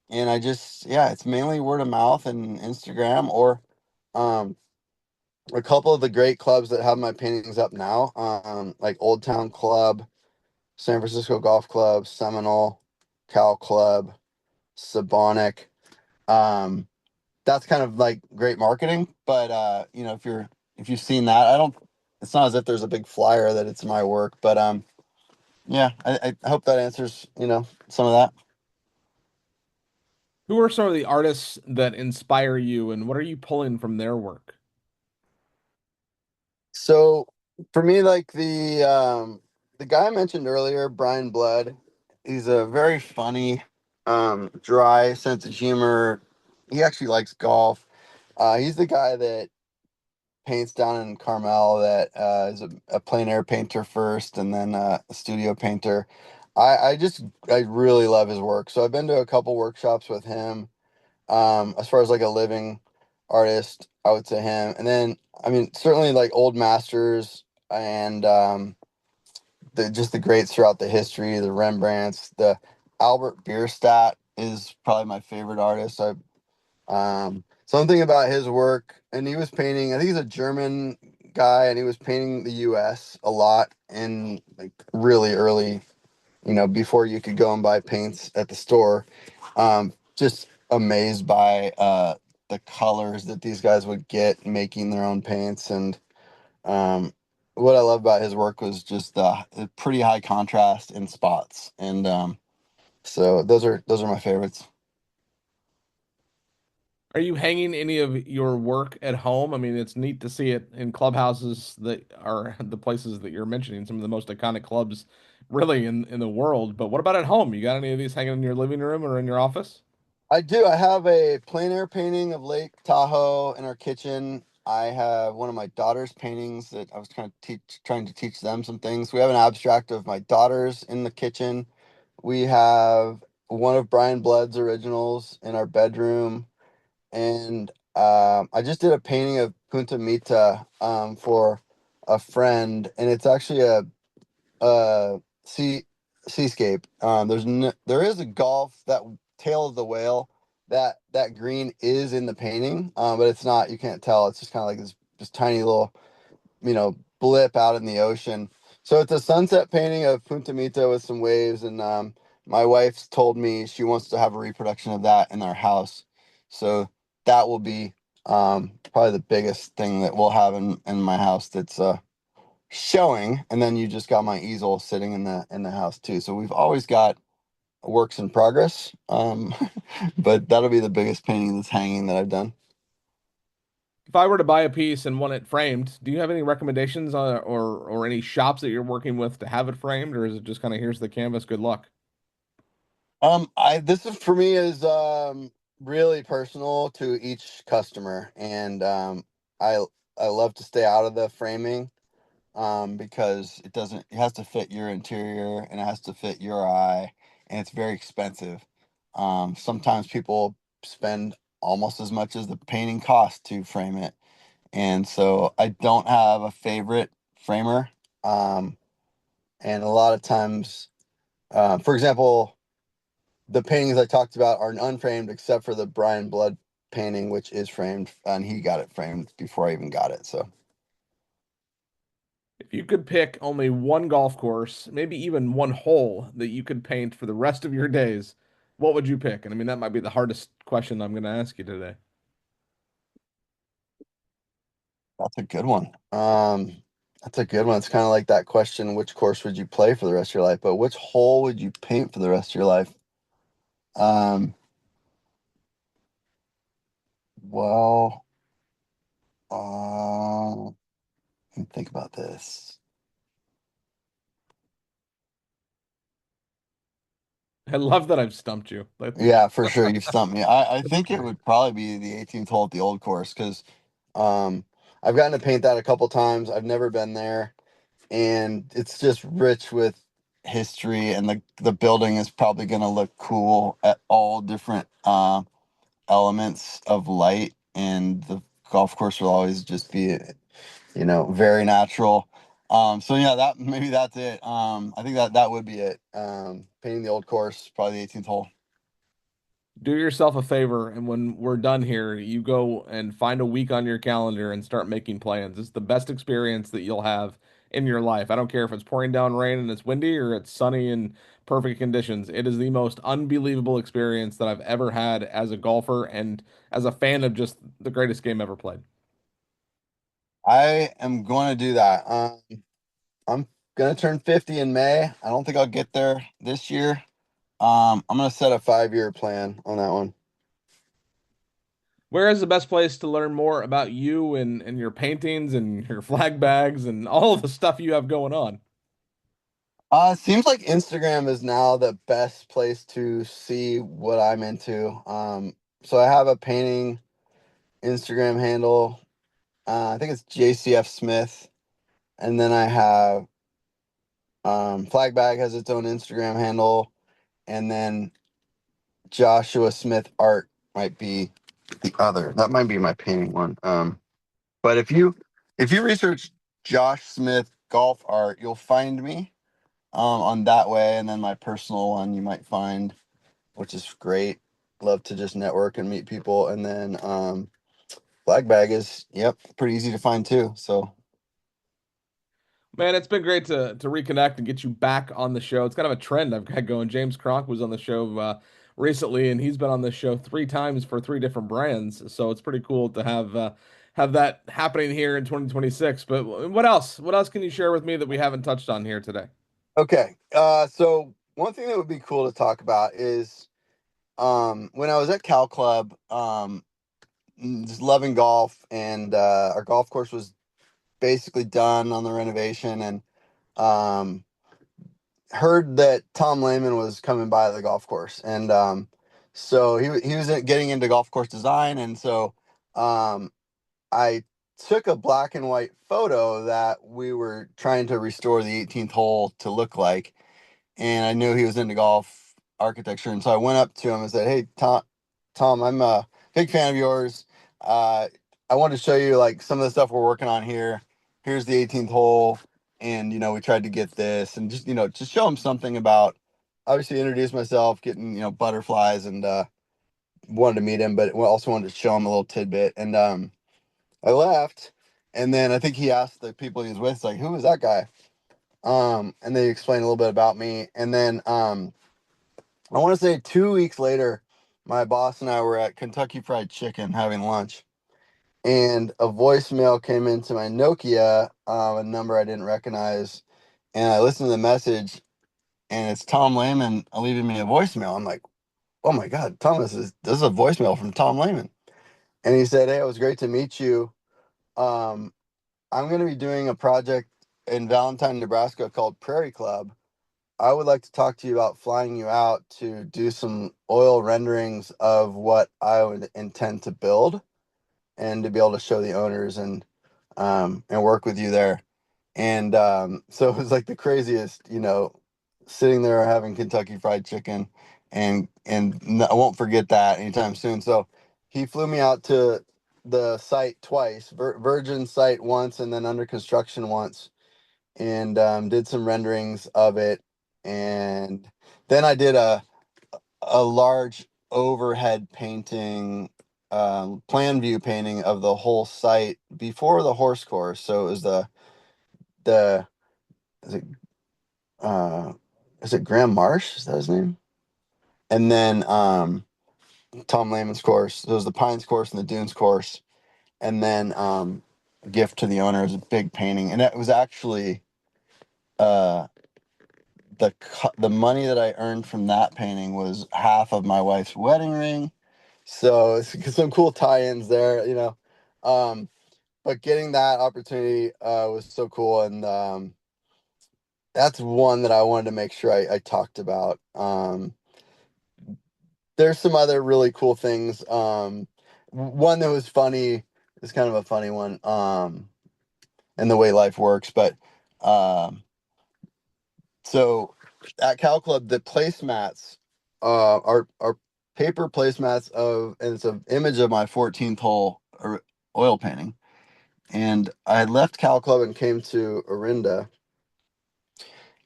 Speaker 4: And I just, yeah, it's mainly word of mouth and Instagram, or um a couple of the great clubs that have my paintings up now, like Old Town Club. San Francisco Golf Club, Seminole, Cal Club, Sabonic. Um, that's kind of like great marketing, but if you've seen that, I don't. It's not as if there's a big flyer that it's my work, but yeah, I hope that answers some of that.
Speaker 2: Who are some of the artists that inspire you, and what are you pulling from their work?
Speaker 4: So for me, like the guy I mentioned earlier, Brian Blood, he's a very funny, dry sense of humor. He actually likes golf. He's the guy that paints down in Carmel that is a plein air painter first and then a studio painter. I really love his work. So I've been to a couple workshops with him. As far as like a living artist, I would say him. And then I mean certainly like old masters and the greats throughout the history, the Rembrandts, the Albert Bierstadt is probably my favorite artist. Something about his work, and he was painting. I think he's a German guy, and he was painting the U.S. a lot in like really early, before you could go and buy paints at the store. Just amazed by the colors that these guys would get making their own paints, and what I love about his work was just the pretty high contrast in spots, and so those are my favorites.
Speaker 2: Are you hanging any of your work at home? I mean, it's neat to see it in clubhouses that are the places that you're mentioning, some of the most iconic clubs really in the world. But what about at home? You got any of these hanging in your living room or in your office?
Speaker 4: I do. I have a plein air painting of Lake Tahoe in our kitchen. I have one of my daughter's paintings that I was trying to teach them some things. We have an abstract of my daughters in the kitchen. We have one of Brian Blood's originals in our bedroom, and I just did a painting of Punta Mita for a friend, and it's actually a uh seascape. There is a golf that tail of the whale that green is in the painting, but it's not. You can't tell. It's just kind of like this tiny little blip out in the ocean. So it's a sunset painting of Punta Mita with some waves, and my wife's told me she wants to have a reproduction of that in our house. So that will be probably the biggest thing that we'll have in my house that's showing, and then you just got my easel sitting in the house too. So we've always got works in progress. But that'll be the biggest painting that's hanging that I've done.
Speaker 2: If I were to buy a piece and want it framed, do you have any recommendations or any shops that you're working with to have it framed, or is it just kind of here's the canvas, good luck?
Speaker 4: I this is for me is really personal to each customer, and I I love to stay out of the framing because it has to fit your interior and it has to fit your eye, and it's very expensive. Sometimes people spend almost as much as the painting cost to frame it, and so I don't have a favorite framer. Um, and a lot of times, for example, the paintings I talked about are unframed except for the Brian Blood painting, which is framed, and he got it framed before I even got it. So
Speaker 2: If you could pick only one golf course, maybe even one hole that you could paint for the rest of your days, what would you pick? And I mean, that might be the hardest question I'm going to ask you today.
Speaker 4: that's a good one. That's a good one. It's kind of like that question, which course would you play for the rest of your life? But which hole would you paint for the rest of your life? Um, well, let me think about this.
Speaker 2: I love that I've stumped you. Like,
Speaker 4: Yeah, for sure. You've stumped me. I think it would probably be the 18th hole at the old course because um, I've gotten to paint that a couple times. I've never been there, and it's just rich with history, and the building is probably going to look cool at all different elements of light, and the golf course will always just be very natural. So yeah, that maybe that's it. I think that would be it. Painting the old course, probably the 18th hole.
Speaker 2: do yourself a favor, and when we're done here, you go and find a week on your calendar and start making plans. It's the best experience that you'll have in your life. I don't care if it's pouring down rain and it's windy or it's sunny and perfect conditions. It is the most unbelievable experience that I've ever had as a golfer and as a fan of just the greatest game ever played.
Speaker 4: I am going to do that. I'm going to turn 50 in May. I don't think I'll get there this year. I'm going to set a 5-year plan on that one.
Speaker 2: Where is the best place to learn more about you and your paintings and your flag bags and all of the stuff you have going on?
Speaker 4: Seems like Instagram is now the best place to see what I'm into. So I have a painting Instagram handle. I think it's JCF Smith. And then I have FlagBag has its own Instagram handle. And then Joshua Smith Art might be the other. That might be my painting one. But if you research Josh Smith golf art, you'll find me on that way, and then my personal one you might find, which is great. Love to just network and meet people, and then flag bag is pretty easy to find too. So
Speaker 2: Man, it's been great to reconnect and get you back on the show. It's kind of a trend I've got going. James Kronk was on the show recently, and he's been on the show 3 times for 3 different brands. So it's pretty cool to have that happening here in 2026. But what else? What else can you share with me that we haven't touched on here today?
Speaker 4: okay, so one thing that would be cool to talk about is when I was at Cal Club, just loving golf, and our golf course was basically done on the renovation, and um, heard that Tom Lehman was coming by the golf course, and so he was getting into golf course design, and so I took a black and white photo that we were trying to restore the 18th hole to look like, and I knew he was into golf architecture, and so I went up to him and said, "Hey, Tom, I'm a big fan of yours. Uh, I wanted to show you like some of the stuff we're working on here. Here's the 18th hole, and we tried to get this, and just show him something about. Obviously, introduce myself, getting butterflies, and wanted to meet him, but also wanted to show him a little tidbit, and I left, and then I think he asked the people he was with, like, who was that guy? And they explained a little bit about me, and then I want to say 2 weeks later, my boss and I were at Kentucky Fried Chicken having lunch, and a voicemail came into my Nokia, a number I didn't recognize, and I listened to the message, and it's Tom Lehman leaving me a voicemail. I'm like, oh my God, Thomas, this is a voicemail from Tom Lehman. And he said, hey, it was great to meet you. Um, I'm going to be doing a project in Valentine, Nebraska called Prairie Club. I would like to talk to you about flying you out to do some oil renderings of what I would intend to build, and to be able to show the owners and work with you there. And so it was like the craziest, sitting there having Kentucky Fried Chicken, and I won't forget that anytime soon. So he flew me out to the site twice, virgin site once, and then under construction once, and did some renderings of it. And then I did a large overhead painting, plan view painting of the whole site before the horse course. So it was the is it is it Graham Marsh? Is that his name? And then Tom Lehman's course. So it was the Pines course and the Dunes course. And then a gift to the owner is a big painting, and it was actually uh the money that I earned from that painting was half of my wife's wedding ring. So it's some cool tie-ins there. But getting that opportunity was so cool, and that's one that I wanted to make sure I talked about. There's some other really cool things. One that was funny is kind of a funny one, and the way life works. But so at Cal Club, the placemats are paper placemats and it's an image of my 14th hole oil painting. And I left Cal Club and came to Orinda,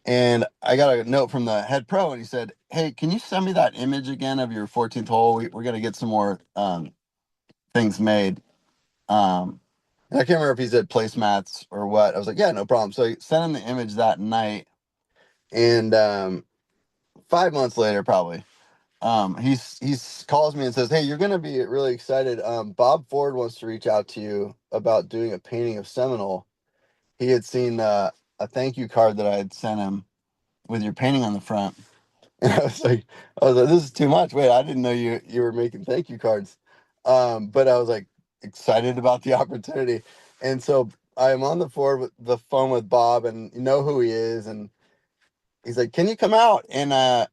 Speaker 4: and I got a note from the head pro, and he said, "Hey, can you send me that image again of your 14th hole? We're gonna get some more things made." Um, And I can't remember if he said placemats or what. I was like, yeah, no problem. So I sent him the image that night, and 5 months later, probably, he's calls me and says, "Hey, you're gonna be really excited. Bob Ford wants to reach out to you about doing a painting of Seminole. He had seen a thank you card that I had sent him with your painting on the front." And I was like, this is too much. Wait, I didn't know you were making thank you cards. But I was like excited about the opportunity. And so I'm on the phone with Bob, and you know who he is. And he's like, "Can you come out and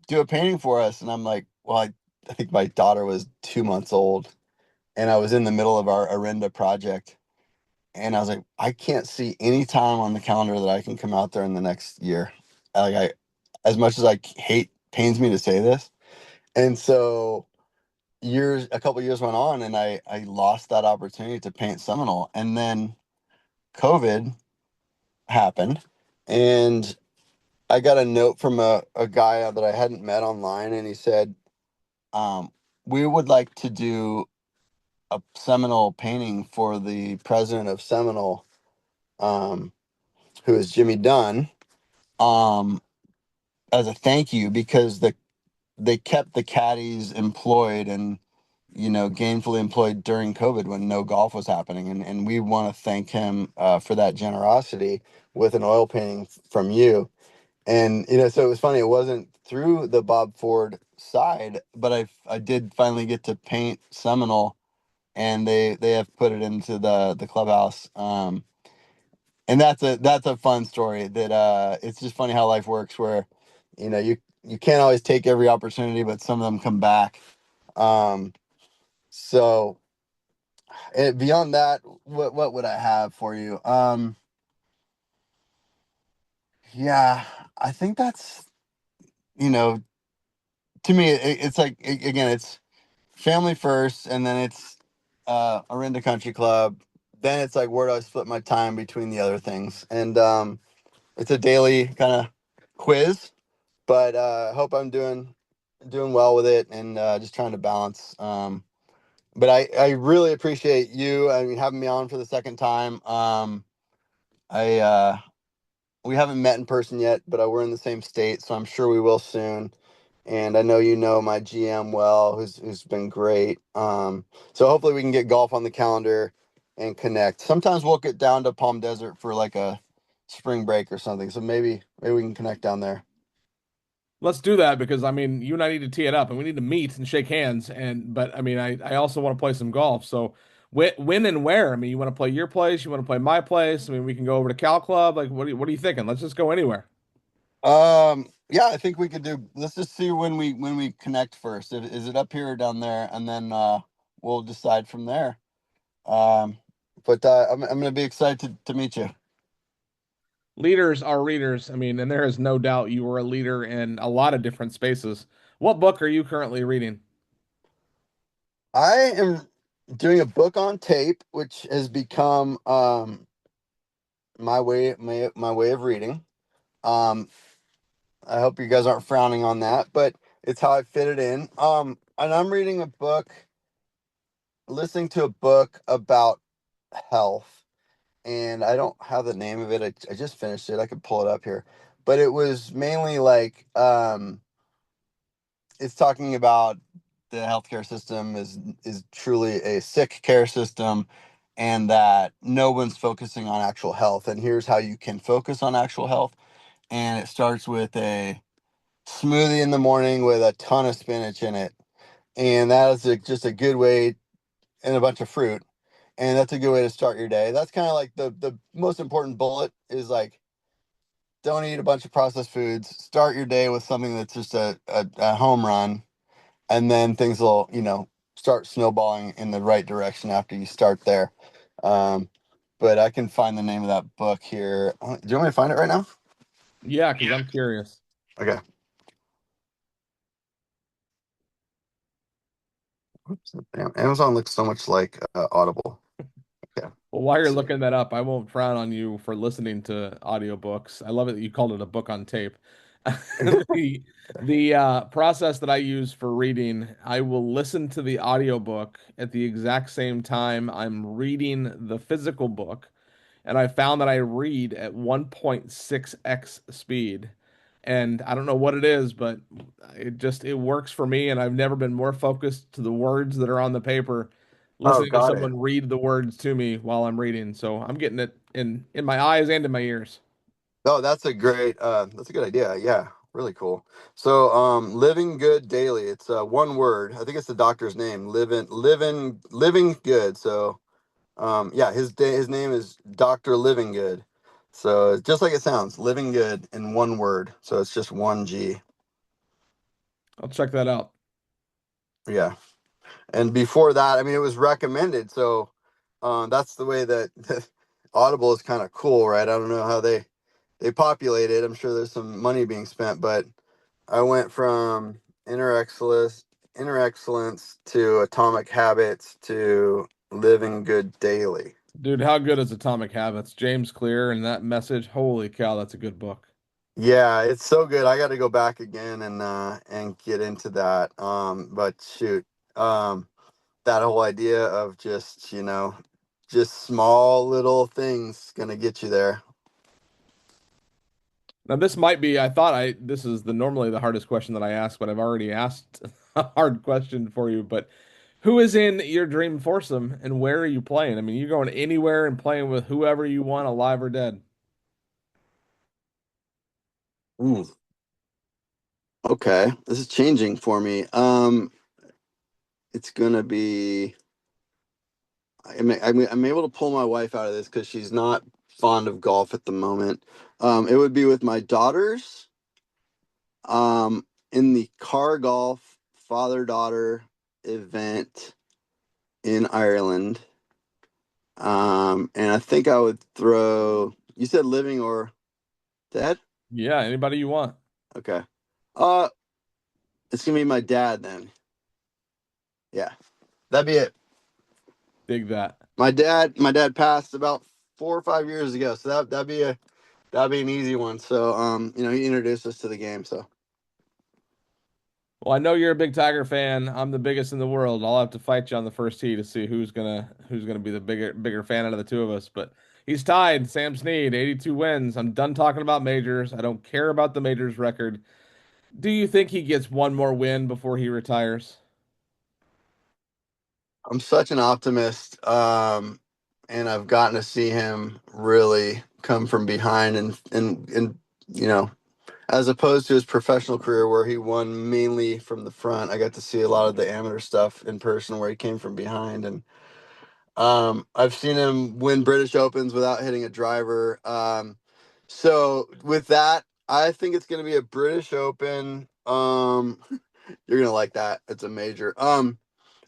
Speaker 4: do a painting for us?" And I'm like, well, I think my daughter was 2 months old, and I was in the middle of our Orinda project. And I was like, I can't see any time on the calendar that I can come out there in the next year. As much as pains me to say this. And so a couple years went on, and I lost that opportunity to paint Seminole. And then COVID happened, and I got a note from a guy that I hadn't met online, and he said, we would like to do a Seminole painting for the president of Seminole, um, who is Jimmy Dunn, um, as a thank you, because they kept the caddies employed and gainfully employed during COVID when no golf was happening, and we want to thank him for that generosity with an oil painting from you. And so it was funny. It wasn't through the Bob Ford side, but I did finally get to paint Seminole, and they have put it into the clubhouse. And that's a fun story. That it's just funny how life works, where you can't always take every opportunity, but some of them come back. Um, so and beyond that, what would I have for you? Yeah, I think that's you know to me it's like again, it's family first, and then it's Orinda Country Club. Then it's like, where do I split my time between the other things? And it's a daily kind of quiz, but I hope I'm doing well with it, and just trying to balance. But I really appreciate you, I mean, having me on for the second time. I We haven't met in person yet, but we're in the same state, so I'm sure we will soon. And I know you know my GM well, who's been great. So hopefully we can get golf on the calendar and connect. Sometimes we'll get down to Palm Desert for like a spring break or something. So maybe we can connect down there.
Speaker 2: Let's do that because I mean, you and I need to tee it up and we need to meet and shake hands. But I mean, I also want to play some golf. So when and where? I mean, you want to play your place? You want to play my place? I mean, we can go over to Cal Club. Like, what are you thinking? Let's just go anywhere.
Speaker 4: Yeah, I think we could do. Let's just see when we connect first. Is it up here or down there, and then we'll decide from there. Um, but I'm gonna be excited to meet you.
Speaker 2: Leaders are readers. I mean, and there is no doubt you were a leader in a lot of different spaces. What book are you currently reading?
Speaker 4: I am doing a book on tape, which has become my way of reading. Um, I hope you guys aren't frowning on that, but it's how I fit it in. And I'm reading a book, listening to a book about health, and I don't have the name of it. I just finished it. I could pull it up here, but it was mainly like it's talking about the healthcare system is truly a sick care system, and that no one's focusing on actual health. And here's how you can focus on actual health. And it starts with a smoothie in the morning with a ton of spinach in it, and that is just a good way, and a bunch of fruit, and that's a good way to start your day. That's kind of like the most important bullet is like, don't eat a bunch of processed foods. Start your day with something that's just a home run, and then things will start snowballing in the right direction after you start there. Um, but I can find the name of that book here. Do you want me to find it right now?
Speaker 2: Yeah, because I'm curious.
Speaker 4: Okay. Oops. Damn, Amazon looks so much like Audible. Okay.
Speaker 2: Well, while you're
Speaker 4: Let's see.
Speaker 2: looking that up, I won't frown on you for listening to audiobooks. I love it that you called it a book on tape. The process that I use for reading, I will listen to the audiobook at the exact same time I'm reading the physical book, and I found that I read at 1.6x speed. And I don't know what it is, but it works for me, and I've never been more focused to the words that are on the paper,
Speaker 4: Oh,
Speaker 2: listening to
Speaker 4: got it.
Speaker 2: someone read the words to me while I'm reading. So I'm getting it in my eyes and in my ears.
Speaker 4: Oh, that's a good idea. Yeah, really cool. So, living good daily. It's one word. I think it's the doctor's name. Living good. So, yeah, his name is Dr. Living Good. So just like it sounds, living good in one word. So it's just one G.
Speaker 2: I'll check that out.
Speaker 4: Yeah. And before that, I mean, it was recommended. So, that's the way that Audible is kind of cool, right? I don't know how they populate it. I'm sure there's some money being spent, but I went from inner excellence to atomic habits to living good daily.
Speaker 2: Dude, how good is Atomic Habits? James Clear and that message. Holy cow, that's a good book.
Speaker 4: Yeah, it's so good. I got to go back again and get into that. But shoot, um, that whole idea of just just small little things gonna get you there.
Speaker 2: Now this might be, this is normally the hardest question that I ask, but I've already asked a hard question for you. But who is in your dream foursome and where are you playing? I mean, you're going anywhere and playing with whoever you want, alive or dead.
Speaker 4: Ooh, okay, this is changing for me. It's gonna be. I'm able to pull my wife out of this because she's not fond of golf at the moment. It would be with my daughters. In the car golf father-daughter event in Ireland. And I think I would throw. You said living or dead?
Speaker 2: Yeah, anybody you want.
Speaker 4: Okay. Uh, it's gonna be my dad then. Yeah, that'd be it.
Speaker 2: Dig that.
Speaker 4: My dad passed about 4 or 5 years ago, so that'd be an easy one. So, he introduced us to the game. So,
Speaker 2: Well, I know you're a big Tiger fan. I'm the biggest in the world. I'll have to fight you on the first tee to see who's gonna be the bigger fan out of the two of us. But he's tied. Sam Snead, 82 wins. I'm done talking about majors. I don't care about the majors record. Do you think he gets one more win before he retires?
Speaker 4: I'm such an optimist, and I've gotten to see him really come from behind, and you know, as opposed to his professional career where he won mainly from the front. I got to see a lot of the amateur stuff in person where he came from behind, and I've seen him win British Opens without hitting a driver. So with that, I think it's going to be a British Open. You're gonna like that. It's a major.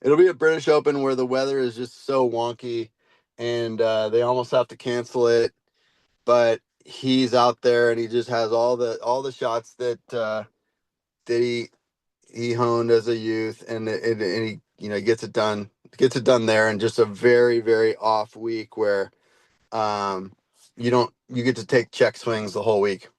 Speaker 4: It'll be a British Open where the weather is just so wonky, and they almost have to cancel it. But he's out there and he just has all the shots that he honed as a youth, and he gets it done there in just a very very off week where you get to take check swings the whole week.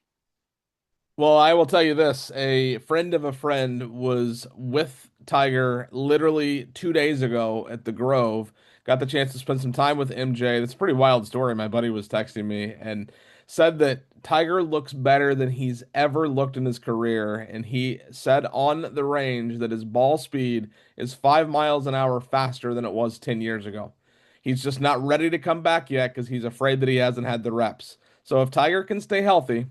Speaker 2: Well, I will tell you this. A friend of a friend was with Tiger literally 2 days ago at the Grove. Got the chance to spend some time with MJ. That's a pretty wild story. My buddy was texting me and said that Tiger looks better than he's ever looked in his career. And he said on the range that his ball speed is 5 miles an hour faster than it was 10 years ago. He's just not ready to come back yet because he's afraid that he hasn't had the reps. So if Tiger can stay healthy,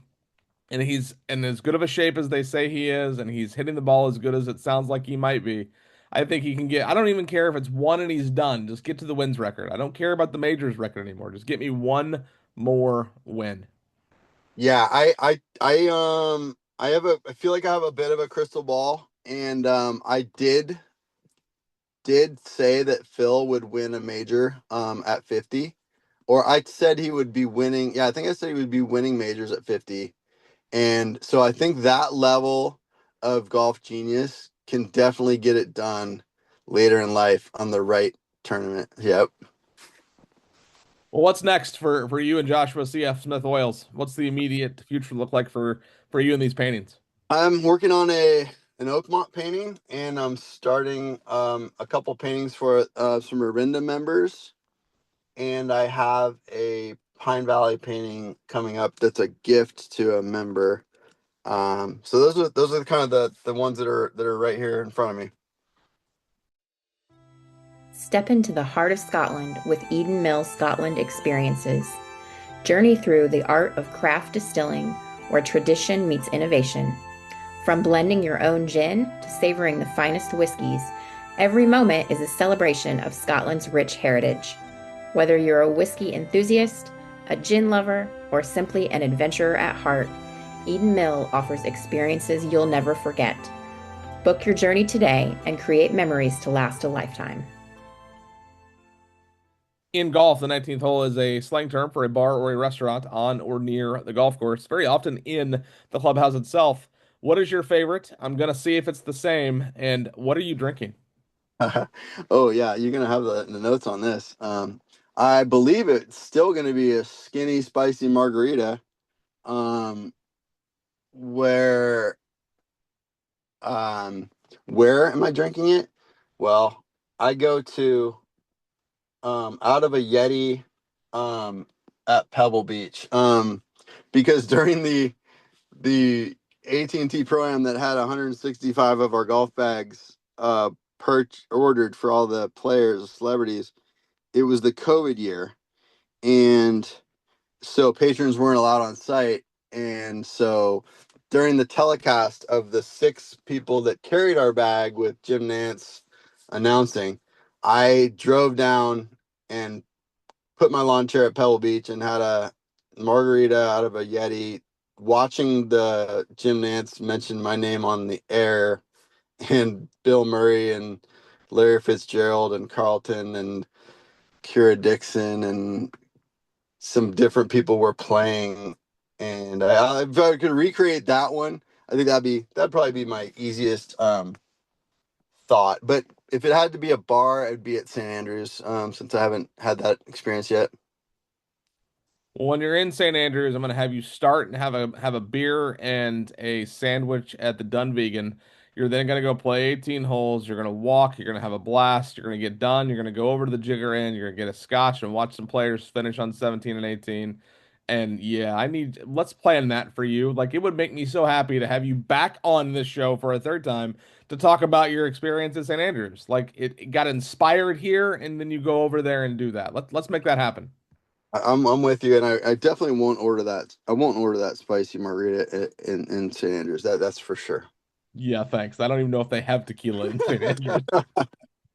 Speaker 2: and he's in as good of a shape as they say he is, and he's hitting the ball as good as it sounds like he might be. I think he can get. I don't even care if it's one and he's done. Just get to the wins record. I don't care about the majors record anymore. Just get me one more win.
Speaker 4: Yeah, I feel like I have a bit of a crystal ball, and I did say that Phil would win a major at 50, or I said he would be winning. Yeah, I think I said he would be winning majors at 50. And so I think that level of golf genius can definitely get it done later in life on the right tournament. Yep.
Speaker 2: Well, what's next for you and Joshua C.F. Smith Oils? What's the immediate future look like for for you in these paintings?
Speaker 4: I'm working on an Oakmont painting, and I'm starting a couple paintings for some Orinda members, and I have a Pine Valley painting coming up that's a gift to a member. So those are kind of the ones that are right here in front of me.
Speaker 3: Step into the heart of Scotland with Eden Mill Scotland Experiences. Journey through the art of craft distilling, where tradition meets innovation. From blending your own gin to savoring the finest whiskies, every moment is a celebration of Scotland's rich heritage. Whether you're a whiskey enthusiast, a gin lover, or simply an adventurer at heart, Eden Mill offers experiences you'll never forget. Book your journey today and create memories to last a lifetime.
Speaker 2: In golf, the 19th hole is a slang term for a bar or a restaurant on or near the golf course, very often in the clubhouse itself. What is your favorite? I'm going to see if it's the same. And what are you drinking?
Speaker 4: Oh yeah, you're gonna have the notes on this. I believe it's still gonna be a skinny, spicy margarita. Where where am I drinking it? Well, I go to out of a Yeti at Pebble Beach. Because during the AT&T Pro-Am that had 165 of our golf bags ordered for all the players, celebrities, it was the COVID year, and so patrons weren't allowed on site. And so during the telecast of the 6 people that carried our bag with Jim Nantz announcing, I drove down and put my lawn chair at Pebble Beach and had a margarita out of a Yeti, watching the Jim Nantz mention my name on the air, and Bill Murray and Larry Fitzgerald and Carlton and Kira Dixon and some different people were playing. And if I could recreate that one, I think that'd probably be my easiest thought. But if it had to be a bar, it'd be at St. Andrews, since I haven't had that experience yet.
Speaker 2: Well, when you're in St. Andrews, I'm going to have you start and have a beer and a sandwich at the Dunvegan. You're then going to go play 18 holes. You're going to walk. You're going to have a blast. You're going to get done. You're going to go over to the Jigger Inn. You're going to get a scotch and watch some players finish on 17 and 18. And yeah, let's plan that for you. Like, it would make me so happy to have you back on this show for a third time to talk about your experience at St. Andrews. Like, it got inspired here, and then you go over there and do that. Let's make that happen.
Speaker 4: I'm with you, and I definitely won't order that. I won't order that spicy margarita in St. Andrews. That's for sure.
Speaker 2: Yeah, thanks. I don't even know if they have tequila in St. Andrews.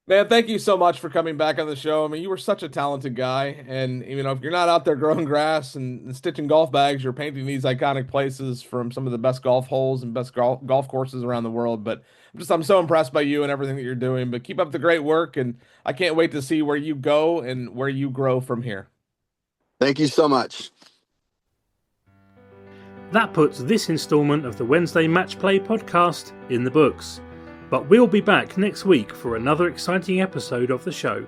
Speaker 2: Man, thank you so much for coming back on the show. I mean, you were such a talented guy, and if you're not out there growing grass and stitching golf bags, you're painting these iconic places from some of the best golf holes and best golf courses around the world. But I'm so impressed by you and everything that you're doing. But keep up the great work, and I can't wait to see where you go and where you grow from here.
Speaker 4: Thank you so much.
Speaker 5: That puts this instalment of the Wednesday Match Play podcast in the books. But we'll be back next week for another exciting episode of the show.